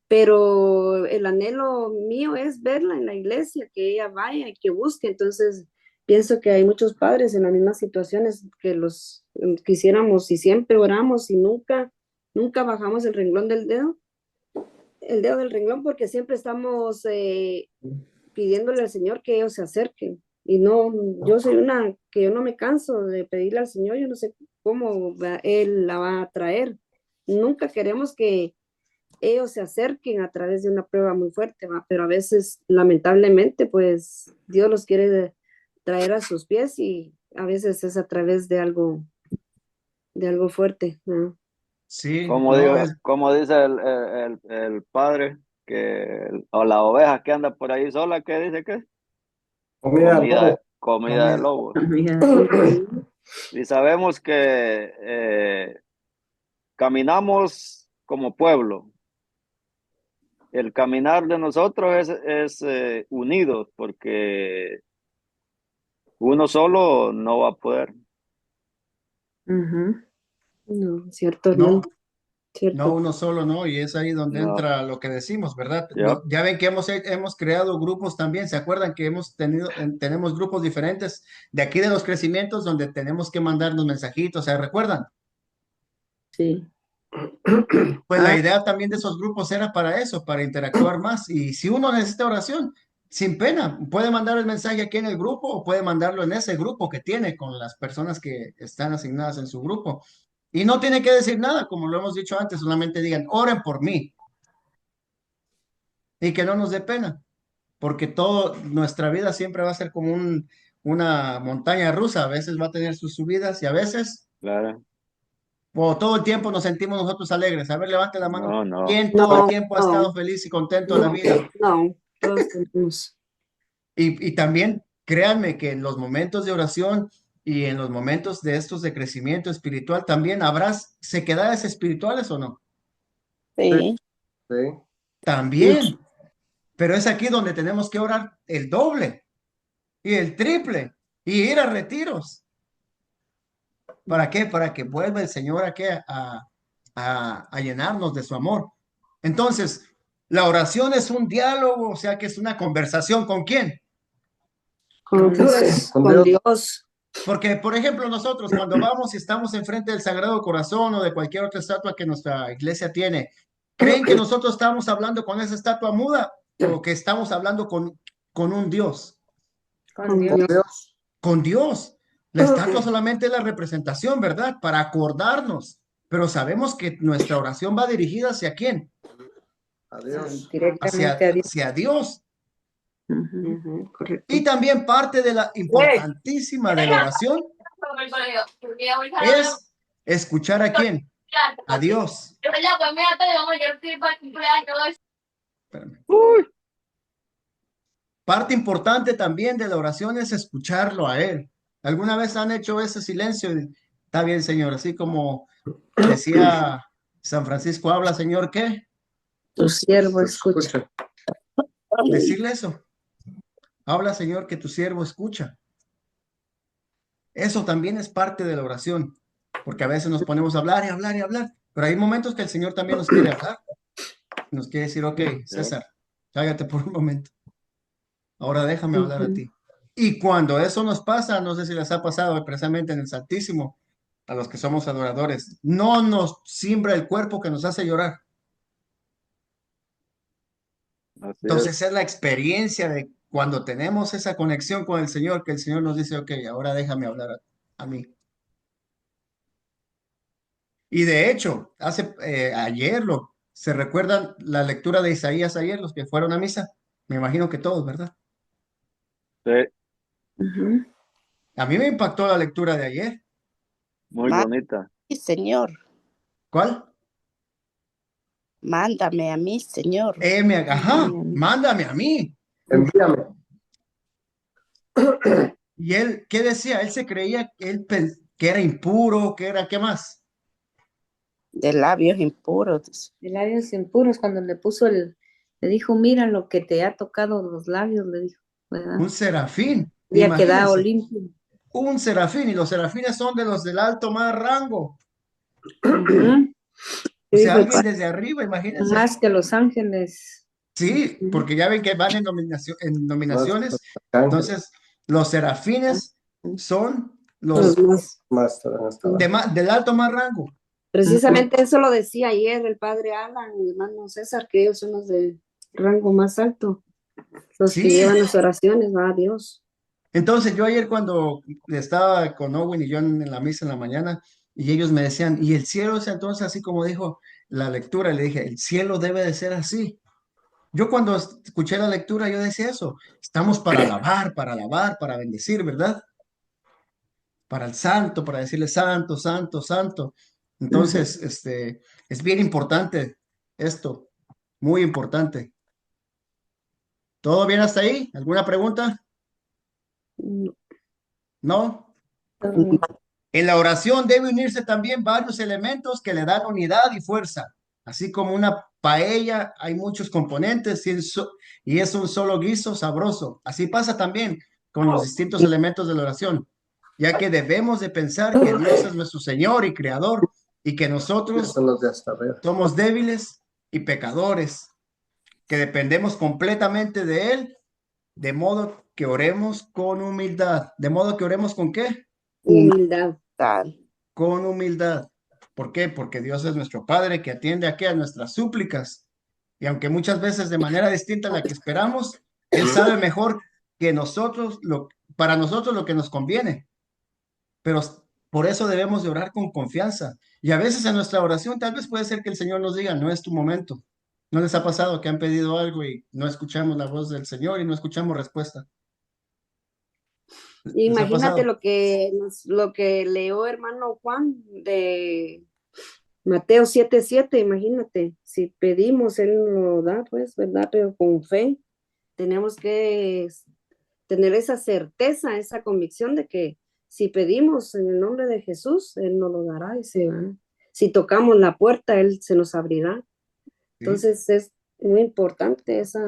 pero el anhelo mío es verla en la iglesia, que ella vaya y que busque. Entonces pienso que hay muchos padres en las mismas situaciones que los quisiéramos y siempre oramos y nunca bajamos el dedo del renglón porque siempre estamos pidiéndole al Señor que ellos se acerquen. Y no, yo soy una que yo no me canso de pedirle al Señor, yo no sé cómo Él la va a traer. Nunca queremos que ellos se acerquen a través de una prueba muy fuerte, ¿va? Pero a veces, lamentablemente, pues Dios los quiere traer a sus pies y a veces es a través de algo fuerte, ¿no? Sí, Como no, digo, como dice el padre, o la oveja que anda por ahí sola, ¿qué dice que es? Comida de lobos. Y sabemos que caminamos como pueblo. El caminar de nosotros es unidos, porque uno solo no va a poder. No, cierto, no, hermano, no cierto. uno solo, ¿no? Y es ahí donde No. entra lo que decimos, ¿verdad? Yep. Ya ven que hemos creado grupos también, ¿se acuerdan que tenemos grupos diferentes de aquí de los crecimientos donde tenemos que mandarnos mensajitos, ¿se recuerdan? Sí. Pues la idea también de esos grupos era para eso, para interactuar más. Y si uno necesita oración, sin pena, puede mandar el mensaje aquí en el grupo o puede mandarlo en ese grupo que tiene con las personas que están asignadas en su grupo. Y no tiene que decir nada, como lo hemos dicho antes, solamente digan, oren por mí y que no nos dé pena, porque nuestra vida siempre va a ser como una montaña rusa, a veces va a tener sus subidas y a veces, Claro. o todo el tiempo nos sentimos nosotros alegres. A ver, levante la mano. No. ¿Quién todo el No, tiempo ha no, estado feliz y contento en la no, vida? no, todos tenemos. Y también créanme que en los momentos de oración y en los momentos de estos de crecimiento espiritual también habrá sequedades espirituales o no. Sí, También, pero es aquí donde tenemos que orar el doble y el triple y ir a retiros. ¿Para qué? Para que vuelva el Señor aquí a llenarnos de su amor. Entonces, la oración es un diálogo, o sea que es una conversación. ¿Con quién? Con Jesús, con Dios. Porque, por ejemplo, nosotros cuando vamos y estamos enfrente del Sagrado Corazón o de cualquier otra estatua que nuestra iglesia tiene, ¿creen que nosotros estamos hablando con esa estatua muda o que estamos hablando con un Dios? con Dios. Con Dios. La estatua solamente es la representación, ¿verdad? Para acordarnos. Pero sabemos que nuestra oración va dirigida hacia quién? Directamente a Dios. Hacia Dios. Ujú, correcto. Y también parte de la importantísima de la oración es escuchar a quién, a Dios. Espérame. Parte importante también de la oración es escucharlo a Él. ¿Alguna vez han hecho ese silencio? Está bien, Señor, así como decía San Francisco, habla, Señor, ¿qué? Tu siervo escucha. Decirle eso. Habla, Señor, que tu siervo escucha. Eso también es parte de la oración, porque a veces nos ponemos a hablar y hablar y hablar, pero hay momentos que el Señor también nos quiere hablar. Nos quiere decir, ok, César, cállate por un momento. Ahora déjame hablar a ti. Y cuando eso nos pasa, no sé si les ha pasado precisamente en el Santísimo, a los que somos adoradores, no nos simbra el cuerpo que nos hace llorar. Así Entonces es la experiencia de cuando tenemos esa conexión con el Señor, que el Señor nos dice, ok, ahora déjame hablar a mí. Y de hecho, ayer se recuerdan la lectura de Isaías ayer, los que fueron a misa. Me imagino que todos, ¿verdad? Sí, Ujú. A mí me impactó la lectura de ayer. muy bonita. sí, Señor, ¿Cuál? mándame a mí, Señor. Ajá, mándame a mí. Y él, ¿qué decía? Él se creía que era impuro, que era, ¿qué más? De labios impuros. De labios impuros, cuando le puso Le dijo, mira lo que te ha tocado los labios, le dijo, ¿verdad? Un serafín, Ya quedado imagínense, limpio. un serafín, y los serafines son de los del alto más rango. Ujú. O ¿Qué sea, dijo el alguien desde arriba, imagínense. Más que los ángeles. Sí, Ujú. porque ya ven que van en nominaciones. Más arcángeles, Entonces, los serafines son Los los más. del alto más rango. Precisamente eso lo decía ayer el padre Alan, mi hermano César, que ellos son los de rango más alto, los que Sí, llevan las oraciones, va a Dios. entonces yo ayer cuando estaba con Owen y yo en la misa en la mañana, y ellos me decían, y el cielo es entonces así como dijo la lectura, le dije, el cielo debe de ser así. Yo cuando escuché la lectura, yo decía eso, estamos para alabar, para bendecir, ¿verdad? Para el santo, para decirle santo, santo, santo. Entonces, es bien importante esto, muy importante. ¿Todo bien hasta ahí? ¿Alguna pregunta? ¿No? En la oración debe unirse también varios elementos que le dan unidad y fuerza. Así como una paella, hay muchos componentes y es un solo guiso sabroso. Así pasa también con los distintos elementos de la oración, ya que debemos de pensar que Dios es nuestro Señor y Creador y que nosotros son los de hasta arriba. somos débiles y pecadores, que dependemos completamente de Él, de modo que oremos con humildad. ¿De modo que oremos con qué? Humildad. Con humildad. ¿Por qué? Porque Dios es nuestro Padre que atiende aquí a nuestras súplicas. Y aunque muchas veces de manera distinta a la que esperamos, Él sabe mejor que nosotros, para nosotros lo que nos conviene. Pero por eso debemos de orar con confianza. Y a veces en nuestra oración tal vez puede ser que el Señor nos diga, no es tu momento. ¿No les ha pasado que han pedido algo y no escuchamos la voz del Señor y no escuchamos respuesta? ¿Les ha Imagínate pasado? lo que leyó hermano Juan de Mateo 7:7, imagínate, si pedimos, Él nos lo da, pues, ¿verdad? Pero con fe tenemos que tener esa certeza, esa convicción de que si pedimos en el nombre de Jesús, Él nos lo dará y se va. Si tocamos la puerta, Él se nos abrirá. Sí, Entonces es muy importante esa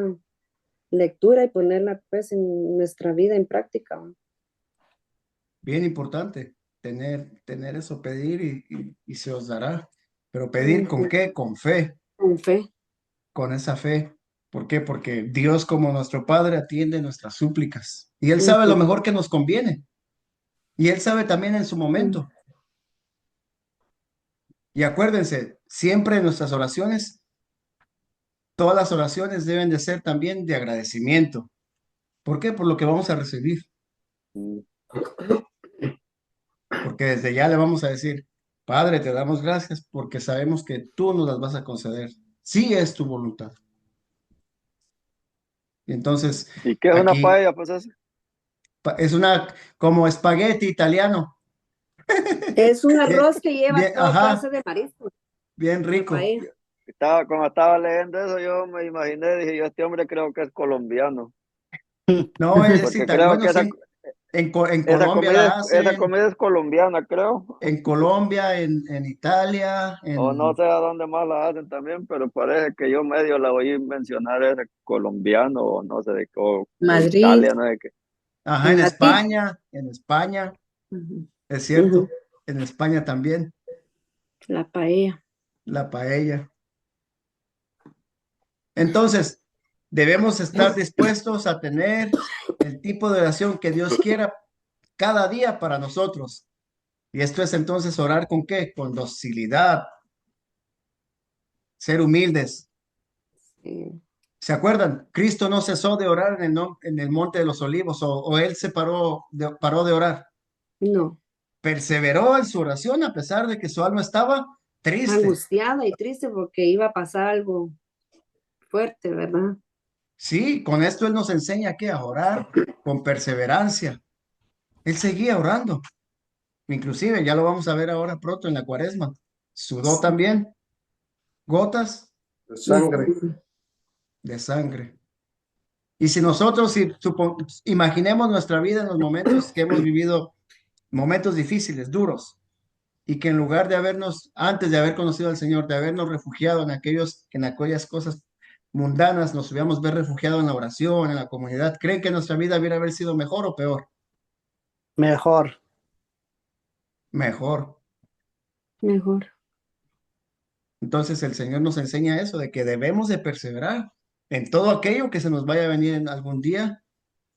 lectura y ponerla pues en nuestra vida en práctica. bien importante tener eso, pedir y se os dará. Pero pedir con qué? Con fe, Con fe. con esa fe. ¿Por qué? Porque Dios como nuestro Padre atiende nuestras súplicas y Él sabe lo mejor que nos conviene y Él sabe también en su momento. Y acuérdense, siempre en nuestras oraciones, todas las oraciones deben de ser también de agradecimiento. ¿Por qué? Por lo que vamos a recibir. Porque desde ya le vamos a decir, Padre, te damos gracias porque sabemos que tú nos las vas a conceder. Sí es tu voluntad. Y entonces, ¿Y qué es una aquí paella? Pues eso. es como espagueti italiano. Es un Bien, arroz que lleva bien, toda ajá, clase de mariscos. bien La rico. paella. Cuando estaba leyendo eso, yo me imaginé, dije yo, este hombre creo que es colombiano, No, es porque italiano. creo Bueno, que sí, en Colombia la esa hacen, comida es colombiana, creo. en Colombia, en Italia, O no sé a dónde más la hacen también, pero parece que yo medio la oí mencionar ese colombiano o no sé de qué, o Madrid. Italia, no sé qué. ajá, En Madrid. En España, Ujú. es Ujú. cierto, en España también, La paella. la paella. Entonces, debemos estar dispuestos a tener el tipo de oración que Dios quiera cada día para nosotros. Y esto es entonces orar con qué? Con docilidad, ser humildes. ¿Se acuerdan? Cristo no cesó de orar en el monte de los olivos o él se paró de orar. No. Perseveró en su oración a pesar de que su alma estaba triste. Angustiada y triste porque iba a pasar algo fuerte, ¿verdad? Sí, con esto él nos enseña que a orar con perseverancia. Él seguía orando. Inclusive, ya lo vamos a ver ahora pronto en la cuaresma. Sudó también gotas De sangre. de sangre. Y si nosotros, imaginemos nuestra vida en los momentos que hemos vivido, momentos difíciles, duros, y que en lugar de habernos, antes de haber conocido al Señor, de habernos refugiado en aquellas cosas mundanas nos hubiéramos ver refugiados en la oración, en la comunidad, ¿creen que nuestra vida hubiera haber sido mejor o peor? Mejor. Mejor. Mejor. Entonces el Señor nos enseña eso, de que debemos de perseverar en todo aquello que se nos vaya a venir en algún día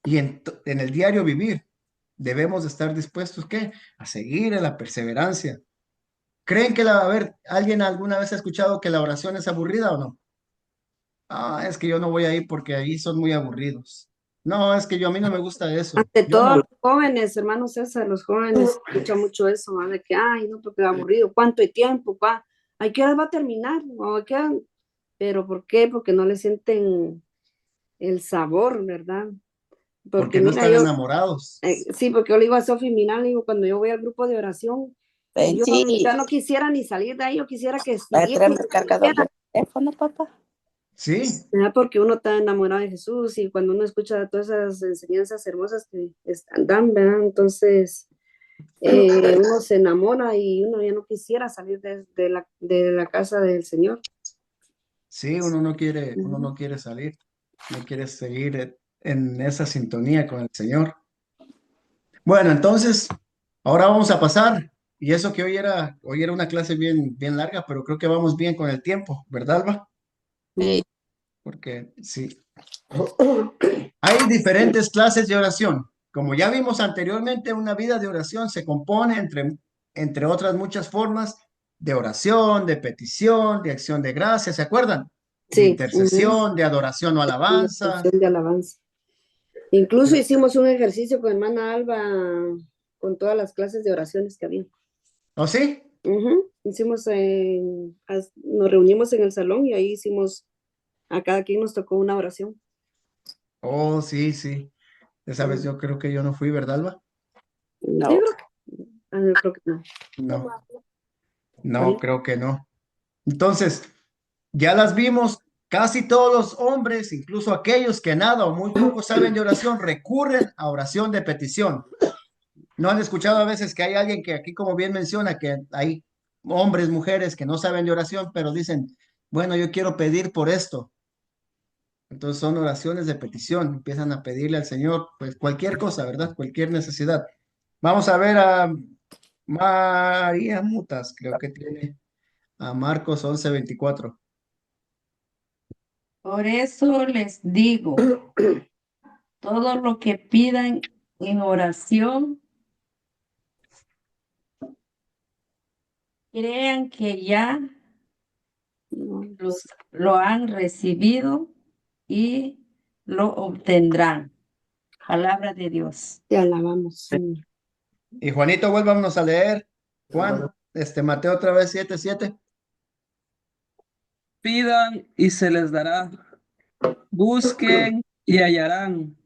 y en el diario vivir. Debemos de estar dispuestos, ¿qué? A seguir en la perseverancia. ¿Creen que a ver, alguien alguna vez ha escuchado que la oración es aburrida o no? Ah, es que yo no voy a ir porque ahí son muy aburridos. No, es que a mí no me gusta eso. Ante Yo todo, no. los jóvenes, hermano César, los jóvenes escuchan mucho eso, ¿va? De que, ay, no, porque aburrido, ¿cuánto hay tiempo? ¿Va? ¿A qué hora va a terminar? ¿O a qué hora? Pero ¿por qué? Porque no le sienten el sabor, ¿verdad? Porque Porque no mira, están yo, enamorados. sí, porque yo le digo a Sofi, mira, le digo, cuando yo voy al grupo de oración, yo Benji, ya no quisiera ni salir de ahí, yo quisiera que ¿va a traerme siguiera, el cargador del teléfono, papá? Sí, ¿verdad? Porque uno está enamorado de Jesús y cuando uno escucha todas esas enseñanzas hermosas que dan, ¿verdad? Entonces, uno se enamora y uno ya no quisiera salir de la casa del Señor. sí, uno no quiere salir, no quiere seguir en esa sintonía con el Señor. Bueno, entonces, ahora vamos a pasar. Y eso que hoy era una clase bien, bien larga, pero creo que vamos bien con el tiempo, ¿verdad, Alba? Sí. Porque sí, hay diferentes clases de oración. Como ya vimos anteriormente, una vida de oración se compone entre otras muchas formas de oración, de petición, de acción de gracias, ¿se acuerdan? De Sí, ujú, intercesión, de adoración o una alabanza. canción de alabanza. Incluso hicimos un ejercicio con hermana Alba con todas las clases de oraciones que había. ¿O sí? Ujú, nos reunimos en el salón y ahí hicimos, a cada quien nos tocó una oración. Oh, sí, sí. Esa vez yo creo que yo no fui, ¿verdad, Alba? Yo No. creo que no. No, no, creo que no. Entonces, ya las vimos, casi todos los hombres, incluso aquellos que nada o muy poco saben de oración, recurren a oración de petición. ¿No han escuchado a veces que hay alguien que aquí, como bien menciona, que hay hombres, mujeres que no saben de oración, pero dicen, bueno, yo quiero pedir por esto? Entonces son oraciones de petición, empiezan a pedirle al Señor, pues cualquier cosa, ¿verdad? Cualquier necesidad. Vamos a ver a María Mutas, creo que tiene a Marcos 11:24. Por eso les digo, todo lo que pidan en oración, crean que ya lo han recibido y lo obtendrán. Palabra de Dios. Te alabamos, Señor. Y Juanito, vuélvanos a leer. Juan, Mateo otra vez 7:7. Pidan y se les dará. Busquen y hallarán.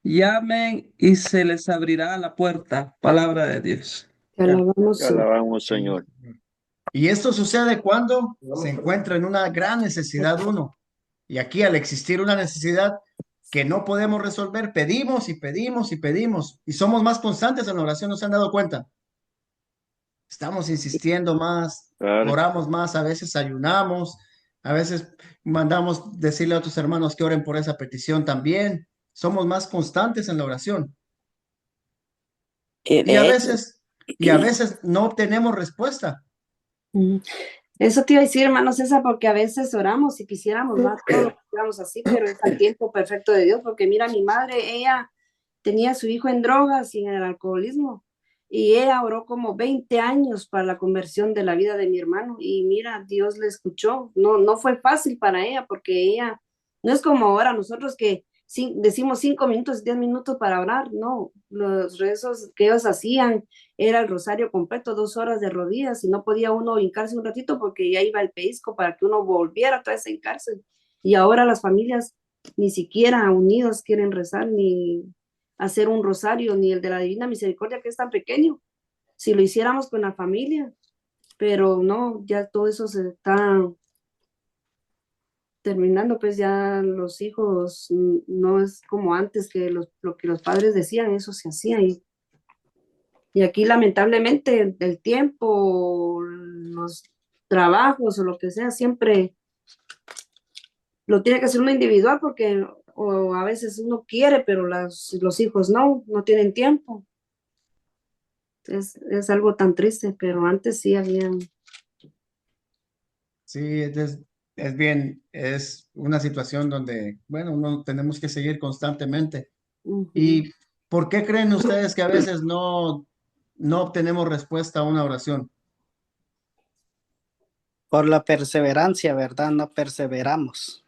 Llamen y se les abrirá la puerta. Palabra de Dios. Te alabamos, Te Señor. alabamos, Señor. Y esto sucede cuando se encuentra en una gran necesidad uno. Y aquí, al existir una necesidad que no podemos resolver, pedimos y pedimos y pedimos. Y somos más constantes en la oración, ¿no se han dado cuenta? Estamos insistiendo más, Claro. oramos más, a veces ayunamos, a veces mandamos decirle a otros hermanos que oren por esa petición también. Somos más constantes en la oración. Y Y a de hecho, veces, y a veces no obtenemos respuesta. Mm. Eso te iba a decir, hermano César, porque a veces oramos y quisiéramos más, todo lo quisiéramos así, pero es al tiempo perfecto de Dios, porque mira, mi madre, ella tenía a su hijo en drogas y en el alcoholismo, y ella oró como 20 años para la conversión de la vida de mi hermano, y mira, Dios le escuchó. No fue fácil para ella, porque ella, no es como ahora nosotros que decimos 5 minutos, 10 minutos para orar, no, los rezos que ellos hacían era el rosario completo, 2 horas de rodillas, y no podía uno hincarse un ratito porque ya iba el peisco para que uno volviera otra vez a hincarse. Y ahora las familias ni siquiera unidos quieren rezar, ni hacer un rosario, ni el de la Divina Misericordia, que es tan pequeño. Si lo hiciéramos con la familia, pero no, ya todo eso se está terminando, pues ya los hijos no es como antes, que lo que los padres decían, eso se hacía. Y aquí lamentablemente el tiempo, los trabajos o lo que sea, siempre lo tiene que hacer uno individual porque o a veces uno quiere, pero los hijos no tienen tiempo. Es algo tan triste, pero antes sí había. Sí, es bien, es una situación donde, bueno, no tenemos que seguir constantemente. Ujú. ¿Y por qué creen ustedes que a veces no obtenemos respuesta a una oración? Por la perseverancia, ¿verdad? No perseveramos.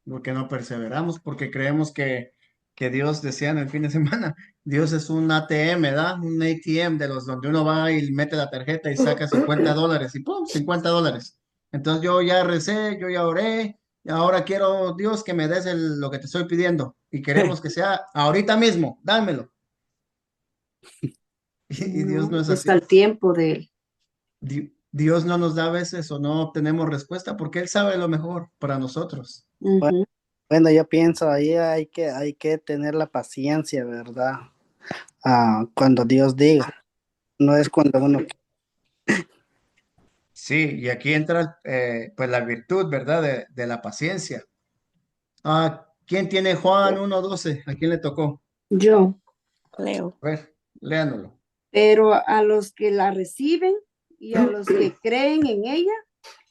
Porque no perseveramos, porque creemos que Dios, decía en el fin de semana, Dios es un ATM, ¿verdad? Un ATM de los donde uno va y mete la tarjeta y saca $50 y ¡pum! $50. Entonces yo ya recé, yo ya oré, y ahora quiero, Dios, que me des lo que te estoy pidiendo y queremos que sea ahorita mismo, dámelo. Y Dios no No, es está así. el tiempo de él. Dios no nos da a veces o no obtenemos respuesta porque Él sabe lo mejor para nosotros. Bueno, Ujú. bueno, yo pienso ahí hay que tener la paciencia, ¿verdad? Cuando Dios diga, no es cuando uno. Sí, y aquí entra pues la virtud, ¿verdad? De la paciencia. ¿Quién tiene Juan 1:12? ¿A quién le tocó? Yo, Leo. A ver, léanlo. pero a los que la reciben y a los que creen en ella,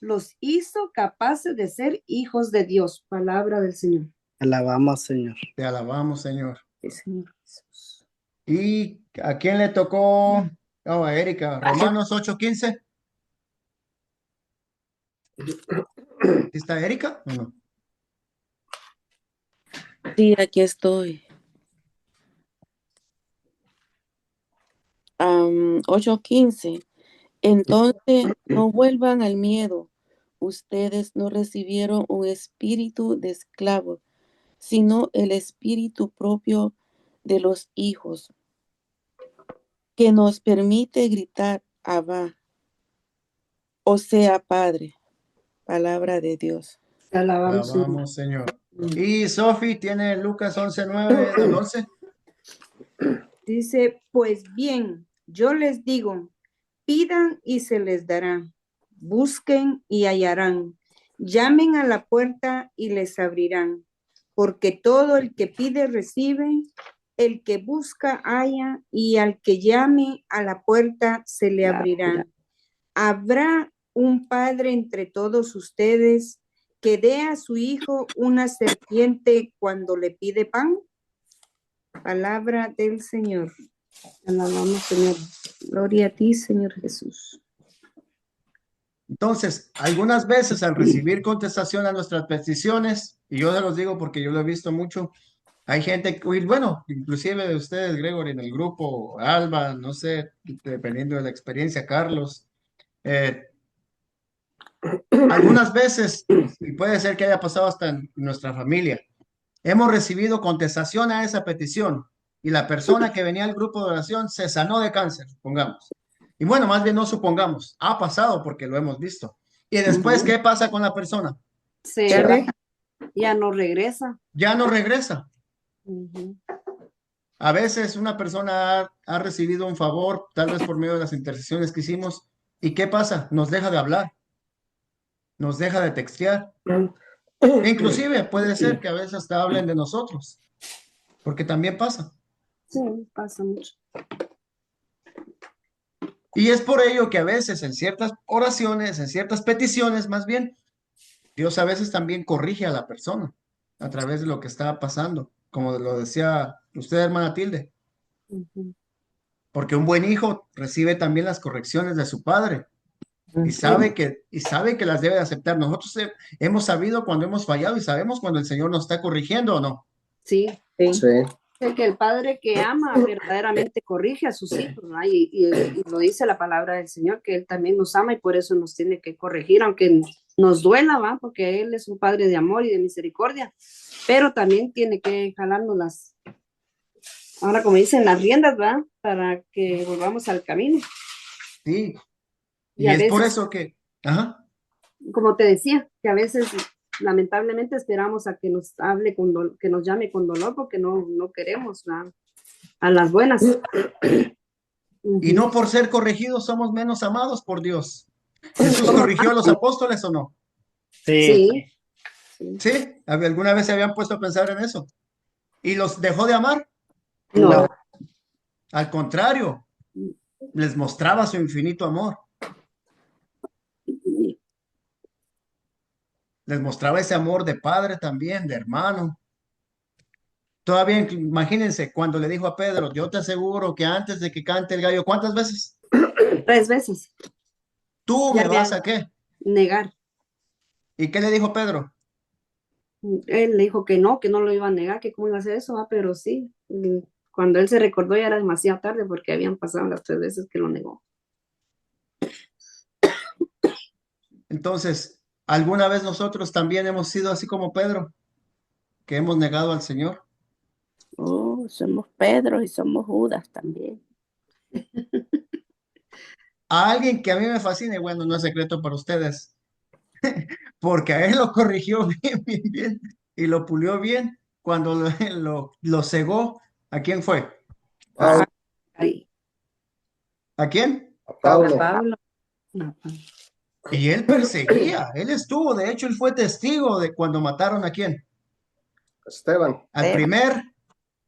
los hizo capaces de ser hijos de Dios. Palabra del Señor. Alabamos, Señor. Te alabamos, Señor. Sí, Señor Jesús. ¿Y a quién le tocó? Oh, a Erika. Romanos 8:15. ¿Sí está Erika o no? Sí, aquí estoy. 8:15. Entonces, no vuelvan al miedo. Ustedes no recibieron un espíritu de esclavo, sino el espíritu propio de los hijos, que nos permite gritar, Abba, o sea, Padre. Palabra de Dios. Te alabamos, Señor. Alabamos, Señor. Y Sofi tiene Lucas 11:9 al 11. Dice, pues bien, yo les digo, pidan y se les dará, busquen y hallarán, llamen a la puerta y les abrirán, porque todo el que pide recibe, el que busca halla, y al que llame a la puerta se le abrirá. ¿Habrá un padre entre todos ustedes que dé a su hijo una serpiente cuando le pide pan? Palabra del Señor. Te alabamos, Señor. Gloria a ti, Señor Jesús. Entonces, algunas veces al recibir contestación a nuestras peticiones, y yo se los digo porque yo lo he visto mucho, hay gente, bueno, inclusive de ustedes, Gregory, en el grupo, Alba, no sé, dependiendo de la experiencia, Carlos, algunas veces, y puede ser que haya pasado hasta en nuestra familia, hemos recibido contestación a esa petición y la persona que venía al grupo de oración se sanó de cáncer, supongamos. Y bueno, más bien no supongamos, ha pasado porque lo hemos visto. Y después, ¿qué pasa con la persona? Ya no regresa. Ya no regresa. Ujú. A veces una persona ha recibido un favor, tal vez por medio de las intercesiones que hicimos, ¿y qué pasa? Nos deja de hablar, nos deja de textear. E inclusive puede ser que a veces hasta hablen de nosotros, porque también pasa. Sí, pasa mucho. Y es por ello que a veces en ciertas oraciones, en ciertas peticiones más bien, Dios a veces también corrige a la persona a través de lo que está pasando, como lo decía usted, hermana Tilde, Ujú. porque un buen hijo recibe también las correcciones de su padre y sabe que las debe aceptar. Nosotros hemos sabido cuando hemos fallado y sabemos cuando el Señor nos está corrigiendo o no. Sí. Sí. Es que el padre que ama verdaderamente corrige a sus hijos, ¿no? Y lo dice la palabra del Señor, que Él también nos ama y por eso nos tiene que corregir, aunque nos duela, ¿va? Porque Él es un Padre de amor y de misericordia, pero también tiene que jalarnos ahora como dicen, las riendas, ¿va? Para que volvamos al camino. Sí, Y y a es por veces, eso que, ajá, como te decía, que a veces lamentablemente esperamos a que nos hable que nos llame con dolor porque no queremos, ¿va? A las buenas. y no por ser corregidos somos menos amados por Dios. ¿Jesús corrigió a los apóstoles o no? Sí. Sí, ¿Sí? ¿Alguna vez se habían puesto a pensar en eso? ¿Y los dejó de amar? No. Al contrario, les mostraba su infinito amor. Les mostraba ese amor de padre también, de hermano. Todavía imagínense cuando le dijo a Pedro, yo te aseguro que antes de que cante el gallo, ¿cuántas veces? 3 veces. ¿Tú Ya me me vas han- a qué? Negar. ¿Y qué le dijo Pedro? Él le dijo que no lo iba a negar, que cómo iba a hacer eso, pero sí. Cuando él se recordó ya era demasiado tarde porque habían pasado las 3 veces que lo negó. Entonces, ¿alguna vez nosotros también hemos sido así como Pedro, que hemos negado al Señor? Oh, somos Pedro y somos Judas también. A alguien que a mí me fascina, y bueno, no es secreto para ustedes, porque a él lo corrigió bien, bien, bien, y lo pulió bien cuando lo cegó. ¿A quién fue? Ah, ay, ¿A quién? a Pablo. Pablo. Y él perseguía, él estuvo, de hecho, él fue testigo de cuando mataron a quién, Esteban, al primer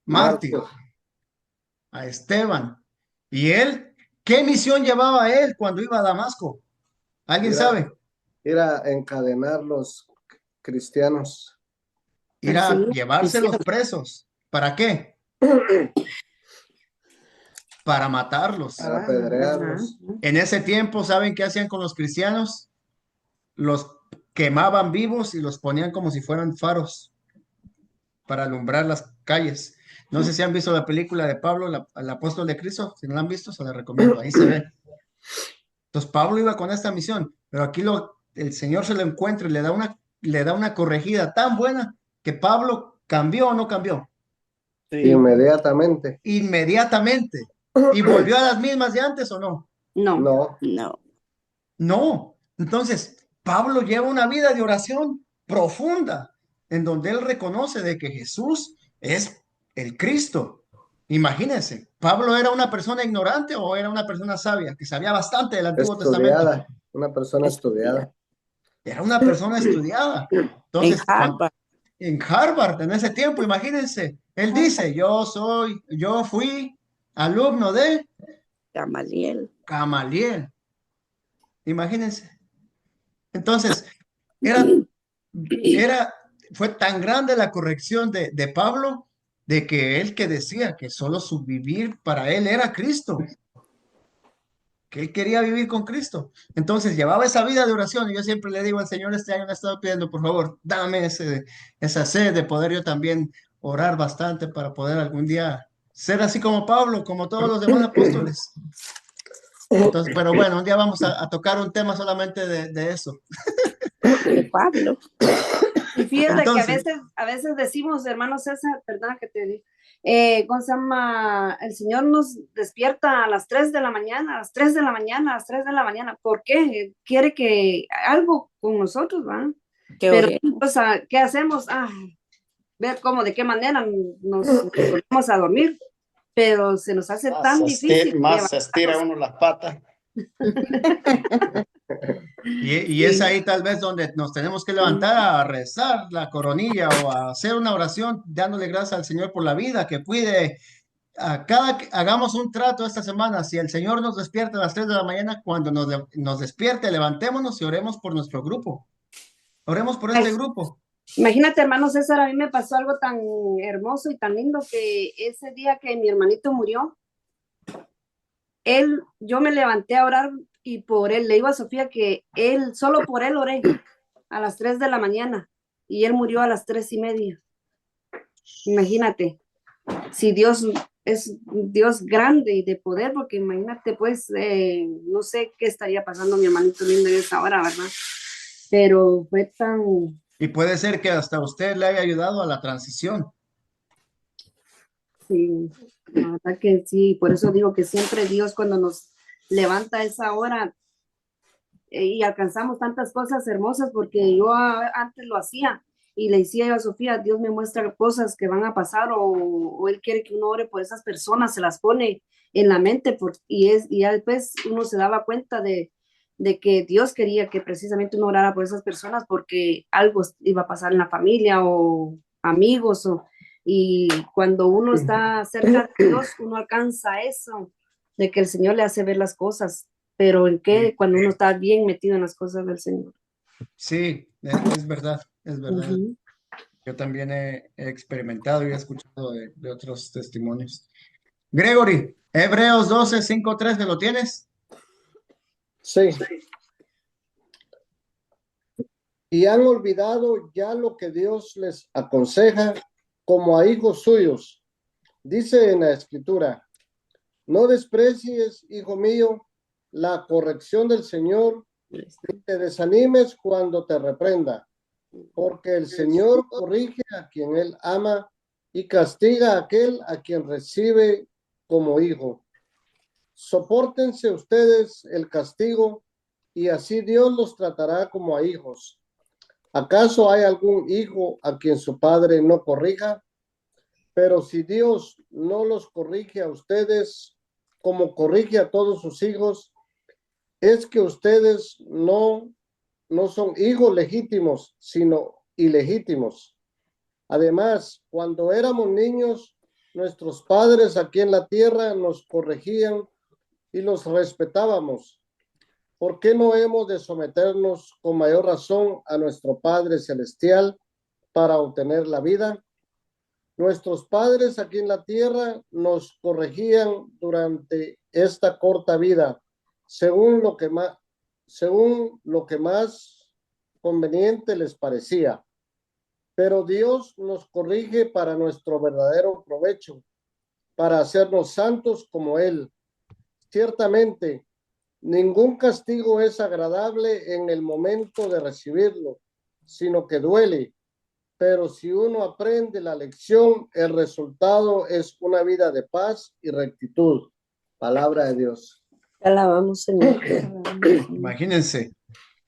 mártir, Marcos, a Esteban. Y él, ¿qué misión llevaba él cuando iba a Damasco? ¿Alguien sabe? ir a encadenar los cristianos. Ir a Perseguía llevárselos cristianos. presos. ¿Para qué? Para matarlos. Para Ajá, apedrearlos. ajá. En ese tiempo, ¿saben qué hacían con los cristianos? Los quemaban vivos y los ponían como si fueran faros para alumbrar las calles. No sé si han visto la película de Pablo, el apóstol de Cristo. Si no la han visto, se la recomiendo. Ahí se ve. Entonces Pablo iba con esta misión, pero aquí el Señor se lo encuentra y le da una corregida tan buena que Pablo cambió o no cambió. Inmediatamente. Inmediatamente. ¿Y volvió a las mismas de antes o no? No. No, No. No. Entonces, Pablo lleva una vida de oración profunda, en donde él reconoce de que Jesús es el Cristo. Imagínense, ¿Pablo era una persona ignorante o era una persona sabia, que sabía bastante del Antiguo Testamento? estudiada, una persona estudiada. Era una persona estudiada. En Entonces, Harvard. en Harvard, en ese tiempo, imagínense, él dice, yo fui alumno de Gamaliel. Gamaliel. Imagínense. Entonces, era, fue tan grande la corrección de Pablo, de que él que decía que solo su vivir para él era Cristo, que él quería vivir con Cristo. Entonces llevaba esa vida de oración y yo siempre le digo al Señor, este año le he estado pidiendo, por favor, dame esa sed de poder yo también orar bastante para poder algún día ser así como Pablo, como todos los demás apóstoles. Entonces, pero bueno, un día vamos a tocar un tema solamente de eso. De Pablo. Y fíjate Entonces, que a veces decimos, hermano César, perdona que te diga, ¿cómo se llama? El Señor nos despierta a las 3 de la mañana, a las 3 de la mañana, a las 3 de la mañana. ¿Por qué? Quiere que algo con nosotros, ¿va? Que Pero, oremos. o sea, ¿qué hacemos? Ver cómo, de qué manera nos volvemos a dormir. Pero se nos hace tan difícil. Más se estira uno las patas. y es ahí tal vez donde nos tenemos que levantar a rezar la coronilla o a hacer una oración dándole gracias al Señor por la vida, que cuide hagamos un trato esta semana. Si el Señor nos despierta a las 3 de la mañana, cuando nos despierte, levantémonos y oremos por nuestro grupo. Oremos por este grupo. Imagínate, hermano César, a mí me pasó algo tan hermoso y tan lindo que ese día que mi hermanito murió, yo me levanté a orar y por él, le digo a Sofía que solo por él oré a las 3 de la mañana y él murió a las 3:30. Imagínate, si Dios es Dios grande y de poder, porque imagínate, pues, no sé qué estaría pasando mi hermanito lindo en esa hora, ¿verdad? Pero fue tan... Y puede ser que hasta usted le haya ayudado a la transición. Sí, la verdad que sí, por eso digo que siempre Dios cuando nos levanta a esa hora y alcanzamos tantas cosas hermosas, porque yo antes lo hacía y le decía yo a Sofía, Dios me muestra cosas que van a pasar o Él quiere que uno ore por esas personas, se las pone en la mente y ya después uno se daba cuenta de de que Dios quería que precisamente uno orara por esas personas porque algo iba a pasar en la familia o amigos, y cuando uno está cerca de Dios, uno alcanza eso, de que el Señor le hace ver las cosas, pero en qué, cuando uno está bien metido en las cosas del Señor. Sí, es verdad, es verdad. Ujú. Yo también he experimentado y he escuchado de otros testimonios. Gregory, Hebreos 12, 5, 13, ¿lo tienes? Sí. Y han olvidado ya lo que Dios les aconseja como a hijos suyos. Dice en la Escritura, no desprecies, hijo mío, la corrección del Señor, ni te desanimes cuando te reprenda, porque el Señor corrige a quien Él ama y castiga a aquel a quien recibe como hijo. Sopórtense ustedes el castigo y así Dios los tratará como a hijos. ¿Acaso hay algún hijo a quien su padre no corrija? Pero si Dios no los corrige a ustedes como corrige a todos sus hijos, es que ustedes no son hijos legítimos, sino ilegítimos. Además, cuando éramos niños, nuestros padres aquí en la tierra nos corregían y los respetábamos. ¿Por qué no hemos de someternos con mayor razón a nuestro Padre Celestial para obtener la vida? Nuestros padres aquí en la tierra nos corregían durante esta corta vida, según lo que más conveniente les parecía. Pero Dios nos corrige para nuestro verdadero provecho, para hacernos santos como Él. Ciertamente, ningún castigo es agradable en el momento de recibirlo, sino que duele. Pero si uno aprende la lección, el resultado es una vida de paz y rectitud. Palabra de Dios. Te alabamos, Señor. Imagínense.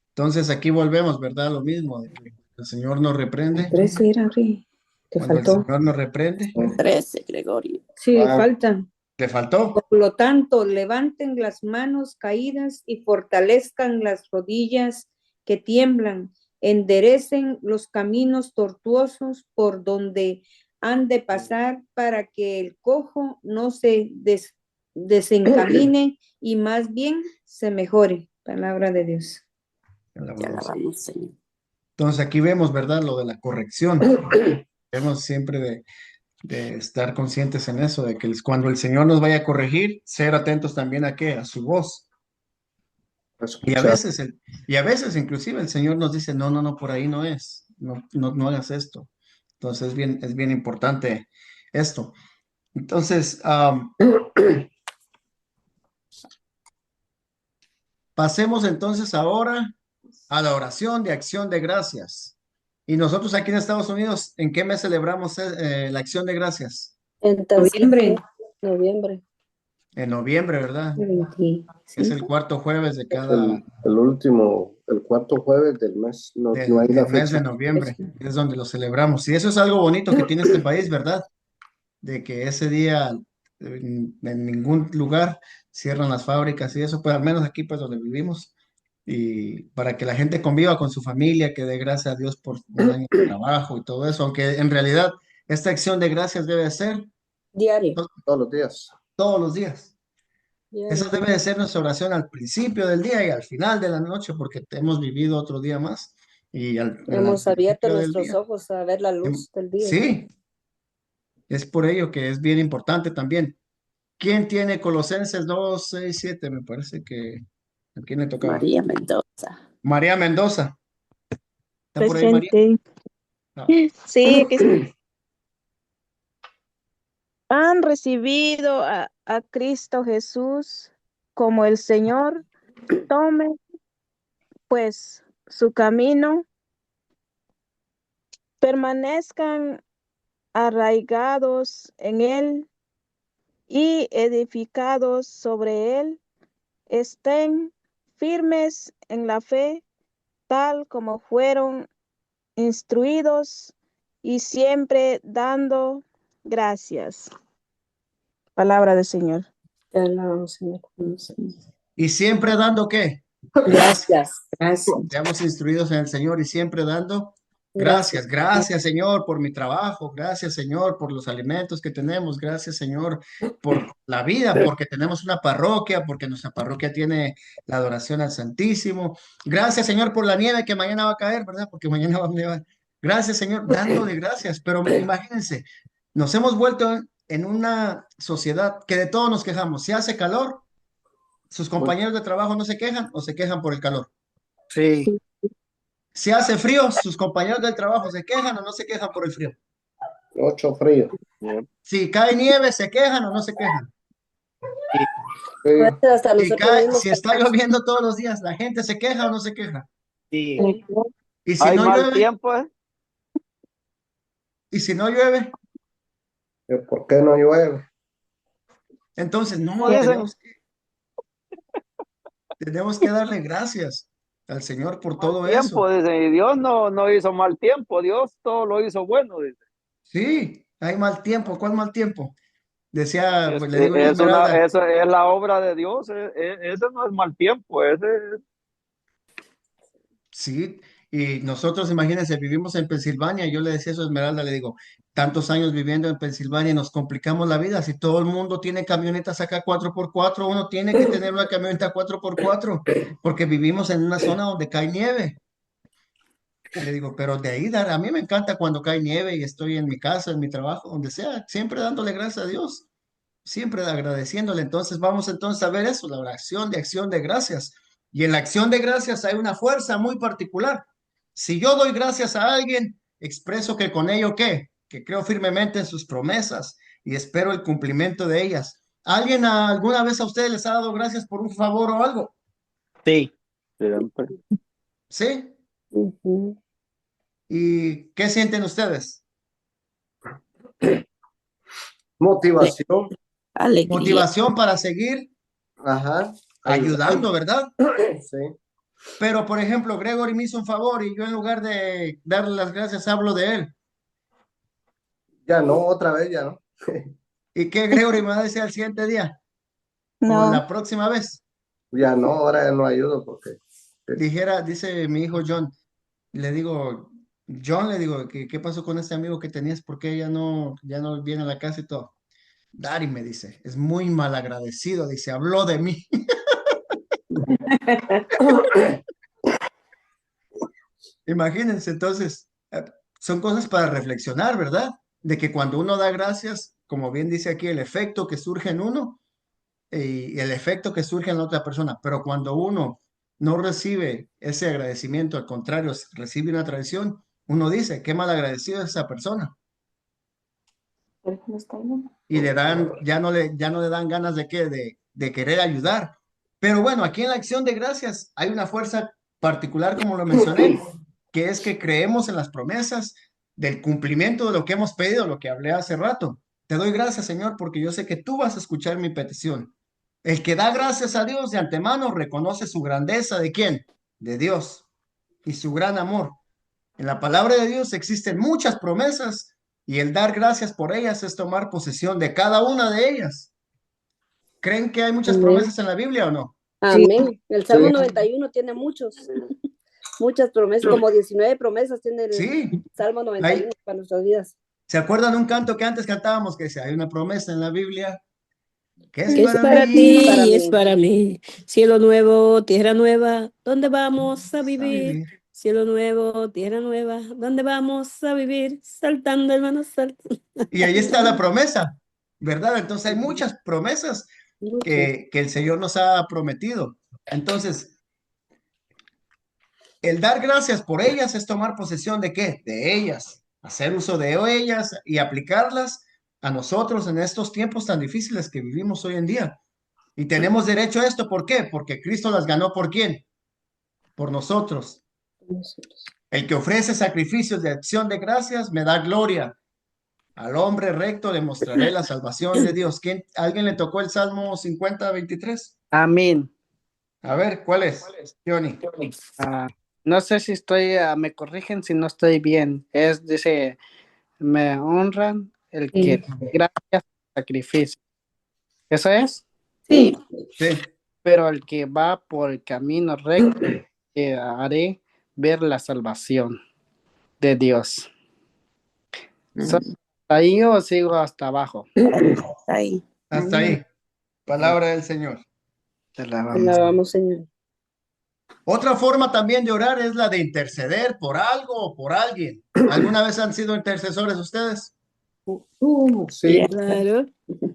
Entonces aquí volvemos, ¿verdad? Lo mismo, de que el Señor nos reprende. 13 era, Ri. Te Cuando el faltó. Señor nos reprende, 13, Gregorio. Sí, Ah. falta. ¿te faltó? Por lo tanto, levanten las manos caídas y fortalezcan las rodillas que tiemblan. Enderecen los caminos tortuosos por donde han de pasar para que el cojo no se desencamine y más bien se mejore. Palabra de Dios. Te alabamos, Señor. Entonces aquí vemos, ¿verdad? Lo de la corrección. Debemos siempre de estar conscientes en eso, de que cuando el Señor nos vaya a corregir, ser atentos también a qué, a su voz. Y a veces inclusive el Señor nos dice, no, no, no, por ahí no es, no hagas esto. Entonces es bien importante esto. Entonces, pasemos entonces ahora a la oración de acción de gracias. Y nosotros aquí en Estados Unidos, ¿en qué mes celebramos la acción de gracias? En Noviembre. noviembre. En noviembre, ¿verdad? Sí. Es el cuarto jueves de cada El cuarto jueves del mes. No hay una del mes fecha. de noviembre. Es donde lo celebramos. Y eso es algo bonito que tiene este país, ¿verdad? De que ese día en ningún lugar cierran las fábricas y eso, pues al menos aquí pues donde vivimos. Y para que la gente conviva con su familia, que dé gracias a Dios por un año de trabajo y todo eso, aunque en realidad esta acción de gracias debe ser Diario. Todos los días. todos los días. Diario. Esa debe de ser nuestra oración al principio del día y al final de la noche, porque hemos vivido otro día más. Y Hemos abierto principio del nuestros día. ojos a ver la luz del día. Sí, es por ello que es bien importante también. ¿Quién tiene Colosenses 2, 6, 7? Me parece que ¿a quién le tocaba? María Mendoza. María Mendoza. ¿Está por ahí, María? Presente. No. Sí, aquí han recibido a Cristo Jesús como el Señor. Tomen pues su camino, permanezcan arraigados en Él y edificados sobre Él, estén firmes en la fe, tal como fueron instruidos y siempre dando gracias. Palabra del Señor. Te alabamos, Señor. ¿Y siempre dando qué? Gracias, gracias. Seamos instruidos en el Señor y siempre dando gracias. Gracias, Señor, por mi trabajo. Gracias, Señor, por los alimentos que tenemos. Gracias, Señor, por la vida, porque tenemos una parroquia, porque nuestra parroquia tiene la adoración al Santísimo. Gracias, Señor, por la nieve que mañana va a caer, ¿verdad? Porque mañana va a nevar. Gracias, Señor, dándole gracias. Pero imagínense, nos hemos vuelto en una sociedad que de todo nos quejamos. Si hace calor, sus compañeros de trabajo no se quejan o se quejan por el calor. Sí, Si hace frío, sus compañeros del trabajo se quejan o no se quejan por el frío. Mucho frío. Yep. Si cae nieve, se quejan o no se quejan. sí, Sí. Pues hasta Si, nosotros mismos si está lloviendo todos los días, la gente se queja o no se queja. sí. Y si Hay no mal llueve, tiempo, ¿eh? y si no llueve, ¿Por qué no llueve? entonces no, Dicen, tenemos que darle gracias al Señor por mal todo tiempo, eso. dicen, y Dios no hizo mal tiempo, Dios todo lo hizo bueno, dice. Sí, hay mal tiempo. ¿Cuál mal tiempo? Decía, Es, pues, le digo yo a Esmeralda, eso es la obra de Dios, ese no es mal tiempo, ese sí, y nosotros, imagínense, vivimos en Pensilvania. Yo le decía eso a Esmeralda, le digo, tantos años viviendo en Pensilvania y nos complicamos la vida. Si todo el mundo tiene camionetas acá 4x4, uno tiene que tener una camioneta 4x4 porque vivimos en una zona donde cae nieve. Le digo, pero de ahí, a mí me encanta cuando cae nieve y estoy en mi casa, en mi trabajo, donde sea, siempre dándole gracias a Dios, siempre agradeciéndole. Entonces vamos entonces a ver eso, la oración de acción de gracias. Y en la acción de gracias hay una fuerza muy particular. Si yo doy gracias a alguien, expreso que con ello qué, que creo firmemente en sus promesas y espero el cumplimiento de ellas. ¿Alguien alguna vez a ustedes les ha dado gracias por un favor o algo? Sí. siempre. ¿Sí? Ujú. ¿Y qué sienten ustedes? Motivación. Alegría. Motivación para seguir Ajá. ayudando, ¿verdad? Sí. Pero, por ejemplo, Gregory me hizo un favor y yo en lugar de darle las gracias hablo de él. Ya no, otra vez ya no. ¿Y qué Gregory me va a decir al siguiente día? O No, la próxima vez. Ya no, ahora ya no ayudo porque Dijera, dice mi hijo John, le digo, John, le digo, ¿qué pasó con este amigo que tenías? ¿Por qué ya no viene a la casa y todo? Dari me dice, es muy malagradecido, dice, habló de mí. Imagínense, entonces, son cosas para reflexionar, ¿verdad? De que cuando uno da gracias, como bien dice aquí, el efecto que surge en uno y el efecto que surge en la otra persona, pero cuando uno no recibe ese agradecimiento, al contrario, recibe una traición, uno dice, qué mal agradecido es esa persona. Y le dan, ya no le dan ganas de qué, de querer ayudar. Pero bueno, aquí en la acción de gracias hay una fuerza particular, como lo mencioné, que es que creemos en las promesas del cumplimiento de lo que hemos pedido, lo que hablé hace rato. Te doy gracias, Señor, porque yo sé que tú vas a escuchar mi petición. El que da gracias a Dios de antemano reconoce su grandeza. ¿De quién? De Dios y su gran amor. En la palabra de Dios existen muchas promesas y el dar gracias por ellas es tomar posesión de cada una de ellas. ¿Creen que hay muchas Amén. promesas en la Biblia o no? Amén. El Salmo Sí. 91 tiene muchas promesas, como 19 promesas tiene el Sí. Salmo 91 para nuestras vidas. ¿Se acuerdan un canto que antes cantábamos que dice, hay una promesa en la Biblia que es Que es para para mí? ti Para y es mí. para mí. Cielo nuevo, tierra nueva, ¿dónde vamos a A vivir? vivir. Cielo nuevo, tierra nueva, ¿dónde vamos a vivir? Saltando, hermanos, saltando. Y ahí está la promesa, ¿verdad? Entonces hay muchas promesas que el Señor nos ha prometido. Entonces, el dar gracias por ellas es tomar posesión de qué? De ellas, hacer uso de ellas y aplicarlas a nosotros en estos tiempos tan difíciles que vivimos hoy en día. Y tenemos derecho a esto, ¿por qué? Porque Cristo las ganó ¿por quién? Por nosotros. El que ofrece sacrificios de acción de gracias me da gloria. Al hombre recto le mostraré la salvación de Dios. ¿Alguien le tocó el Salmo 50:23? Amén. A ver, ¿cuál es? Johnny. No sé si me corrigen si no estoy bien. Dice, me honran el que gracias sacrificio. ¿Eso es? Sí. Sí. pero el que va por el camino recto, haré ver la salvación de Dios. ¿So- ¿Ahí o sigo hasta abajo? Ahí. Hasta ahí. Palabra del Señor. Te la vamos. Alabamos, Señor. Otra forma también de orar es la de interceder por algo o por alguien. ¿Alguna vez han sido intercesores ustedes? Sí. Claro.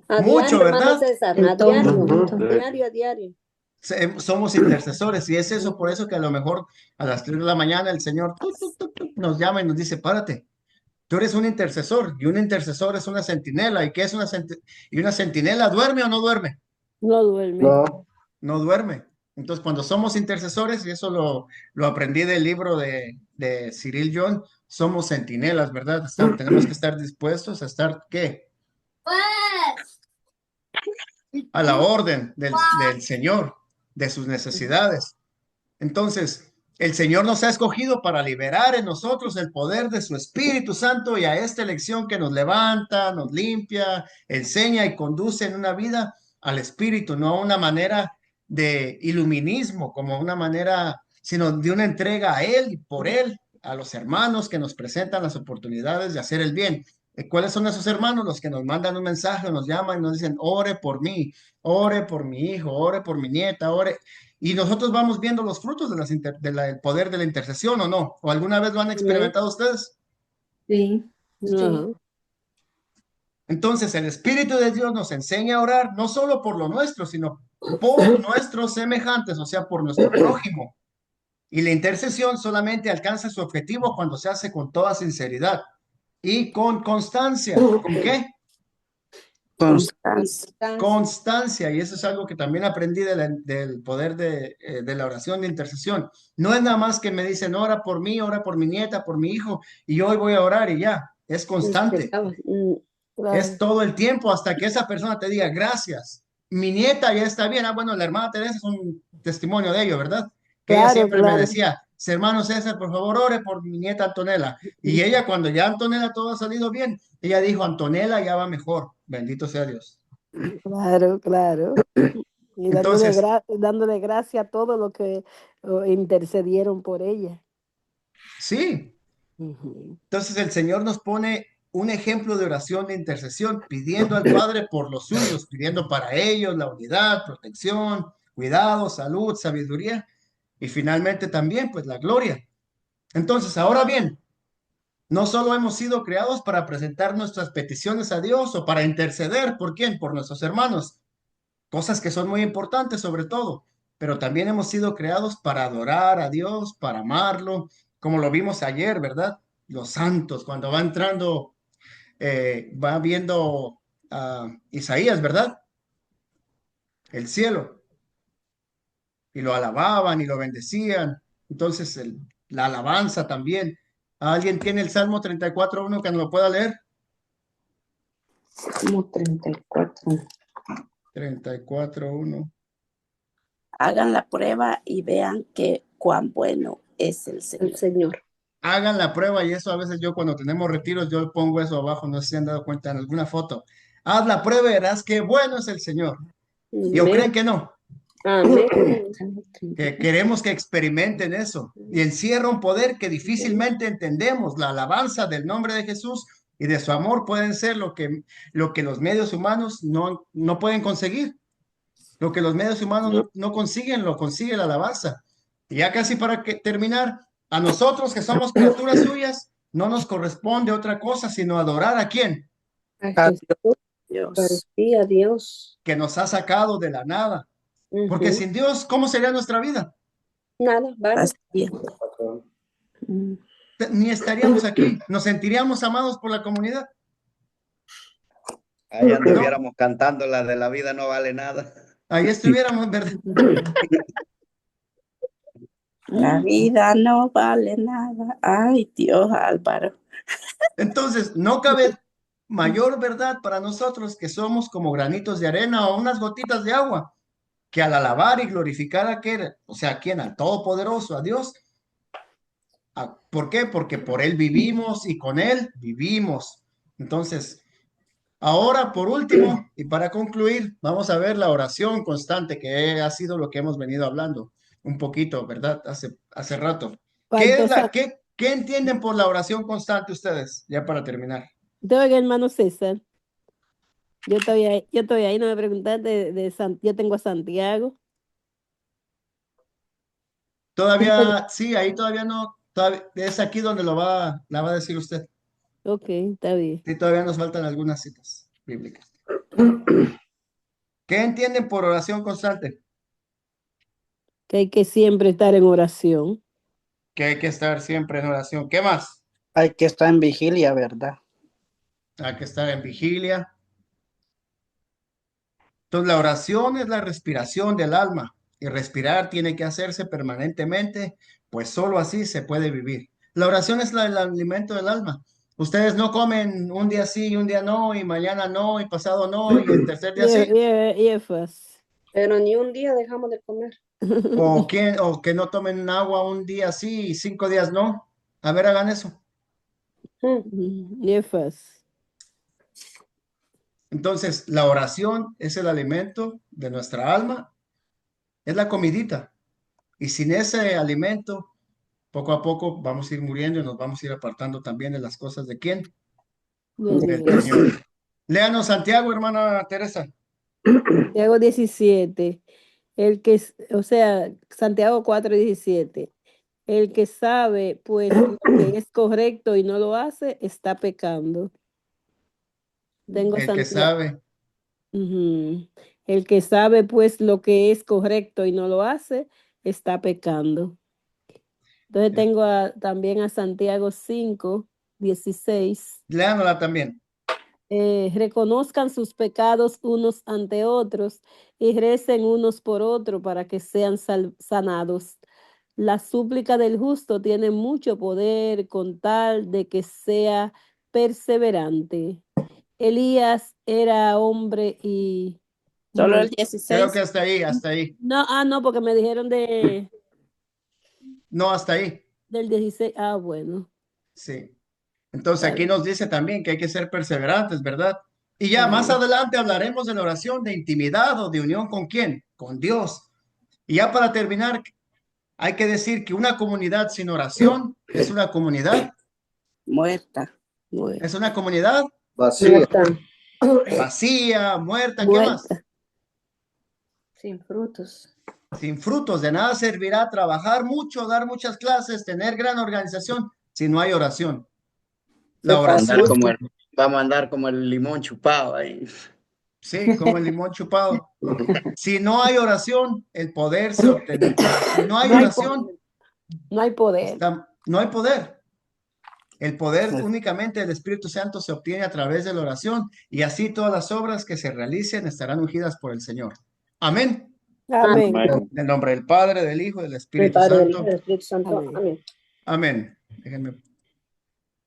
A Mucho, diario, hermano ¿verdad? César, En a todo diario, momento. a diario. Somos intercesores y es eso, por eso que a lo mejor a las 3 de la mañana el Señor nos llama y nos dice, párate, tú eres un intercesor y un intercesor es una centinela. ¿Y qué es y una centinela? ¿Duerme o no duerme? No duerme. No. No duerme. Entonces, cuando somos intercesores, y eso lo aprendí del libro de Cyril John, somos centinelas, ¿verdad? Tenemos que estar dispuestos a estar, ¿qué? A la orden del Señor, de sus necesidades. Entonces, el Señor nos ha escogido para liberar en nosotros el poder de su Espíritu Santo y a esta elección que nos levanta, nos limpia, enseña y conduce en una vida al Espíritu, no a una manera de iluminismo, como una manera, sino de una entrega a Él y por Él, a los hermanos que nos presentan las oportunidades de hacer el bien. ¿Cuáles son esos hermanos? Los que nos mandan un mensaje, nos llaman y nos dicen, ore por mí, ore por mi hijo, ore por mi nieta, ore. Y nosotros vamos viendo los frutos del poder de la intercesión, ¿o no? ¿O alguna vez lo han experimentado ustedes? Sí. Ajá. Entonces, el Espíritu de Dios nos enseña a orar no solo por lo nuestro, sino por nuestros semejantes, o sea, por nuestro prójimo. Y la intercesión solamente alcanza su objetivo cuando se hace con toda sinceridad y con constancia. ¿Con qué? Constancia, y eso es algo que también aprendí del poder de la oración de intercesión. No es nada más que me dicen, ora por mí, ora por mi nieta, por mi hijo, y hoy voy a orar y ya. Es constante, es Claro. todo el tiempo hasta que esa persona te diga, gracias, mi nieta ya está bien. Ah, bueno, la hermana Teresa es un testimonio de ello, ¿verdad? Que ella Claro, siempre me claro. decía, hermano César, por favor, ore por mi nieta Antonella. Y ella, cuando ya Antonella todo ha salido bien, ella dijo, Antonella ya va mejor, bendito sea Dios. Claro, claro. Y Entonces, dándole gracias a todos los que intercedieron por ella. sí, Ujú. entonces el Señor nos pone un ejemplo de oración de intercesión, pidiendo al Padre por los suyos, pidiendo para ellos la unidad, protección, cuidado, salud, sabiduría y finalmente también pues la gloria. Entonces, ahora bien, no solo hemos sido creados para presentar nuestras peticiones a Dios o para interceder, ¿por quién? Por nuestros hermanos, cosas que son muy importantes sobre todo, pero también hemos sido creados para adorar a Dios, para amarlo, como lo vimos ayer, ¿verdad? Los santos, cuando va entrando, va viendo a Isaías, ¿verdad? El cielo, y lo alababan y lo bendecían. Entonces, la alabanza también. ¿Alguien tiene el Salmo 34:1 que nos lo pueda leer? Como 34. 34:1. Hagan la prueba y vean que cuán bueno es el Señor. El Señor. Hagan la prueba, y eso a veces yo cuando tenemos retiros, yo pongo eso abajo, no sé si han dado cuenta en alguna foto. Haz la prueba y verás qué bueno es el Señor. ¿Y o creen que no? Amén. Que queremos que experimenten eso. Y encierra un poder que difícilmente entendemos. La alabanza del nombre de Jesús y de su amor pueden ser lo que los medios humanos no pueden conseguir. Lo que los medios humanos no consiguen, lo consigue la alabanza. Y ya casi para terminar, a nosotros que somos criaturas suyas, no nos corresponde otra cosa sino adorar a quién, A Dios. Sí, a Dios. que nos ha sacado de la nada. Porque sin Dios, ¿cómo sería nuestra vida? Nada, vale. Así es. Ni estaríamos aquí, nos sentiríamos amados por la comunidad. Ahí anduviéramos cantando la de la vida no vale nada. Ahí estuviéramos, ¿verdad? La vida no vale nada. Ay, Dios, Álvaro. Entonces, no cabe mayor verdad para nosotros que somos como granitos de arena o unas gotitas de agua, que al alabar y glorificar a aquel, o sea, ¿a quién? Al Todopoderoso, a Dios. ¿Por qué? Porque por Él vivimos y con Él vivimos. Entonces, Ahora, por último, y para concluir, vamos a ver la oración constante, que ha sido lo que hemos venido hablando un poquito, ¿verdad? Hace rato. ¿Cuántos años? ¿Qué entienden por la oración constante ustedes? Ya para terminar. Tengo el hermano César. Yo estoy ahí, no me preguntaste yo tengo a Santiago. Todavía, sí, ahí todavía no, es aquí donde la va a decir usted. Ok, está bien. Sí, todavía nos faltan algunas citas bíblicas. ¿Qué entienden por oración constante? Que hay que siempre estar en oración. Que hay que estar siempre en oración. ¿Qué más? Hay que estar en vigilia, ¿verdad? Hay que estar en vigilia. Entonces, la oración es la respiración del alma y respirar tiene que hacerse permanentemente, pues solo así se puede vivir. La oración es el alimento del alma. Ustedes no comen un día sí y un día no, y mañana no, y pasado no, y el tercer día sí. Pero ni un día dejamos de comer. O que no tomen agua un día sí y 5 días no. A ver, hagan eso. Entonces, la oración es el alimento de nuestra alma, es la comidita. Y sin ese alimento, poco a poco vamos a ir muriendo y nos vamos a ir apartando también de las cosas de quién, del Señor. Léanos Santiago, hermana Teresa. Santiago 17. Santiago 4:17. El que sabe, pues, lo que es correcto y no lo hace, está pecando. Tengo El que sabe. El que sabe, pues, lo que es correcto y no lo hace, está pecando. Entonces tengo también a Santiago 5:16. Léanosla también. Reconozcan sus pecados unos ante otros y recen unos por otros para que sean sanados. La súplica del justo tiene mucho poder con tal de que sea perseverante. Elías era hombre y... Solo el 16. Creo que hasta ahí. No, porque me dijeron No, hasta ahí. del 16. Ah, bueno. Sí. Entonces aquí nos dice también que hay que ser perseverantes, ¿verdad? Y ya más adelante hablaremos de la oración de intimidad o de unión con quién, con Dios. Y ya para terminar, hay que decir que una comunidad sin oración es una comunidad muerta. Es una comunidad vacía. Vacía, muerta, ¿qué más? Sin frutos. Sin frutos, de nada servirá trabajar mucho, dar muchas clases, tener gran organización, si no hay oración. La oración. Vamos a andar como el limón chupado ahí. Sí, como el limón chupado. Si no hay oración, el poder se obtiene. Si no hay oración, no hay poder. No hay poder. El poder únicamente del Espíritu Santo se obtiene a través de la oración y así todas las obras que se realicen estarán ungidas por el Señor. Amén. Amén. En el nombre del Padre, del Hijo y del Espíritu Santo. Amén. Amén. Déjenme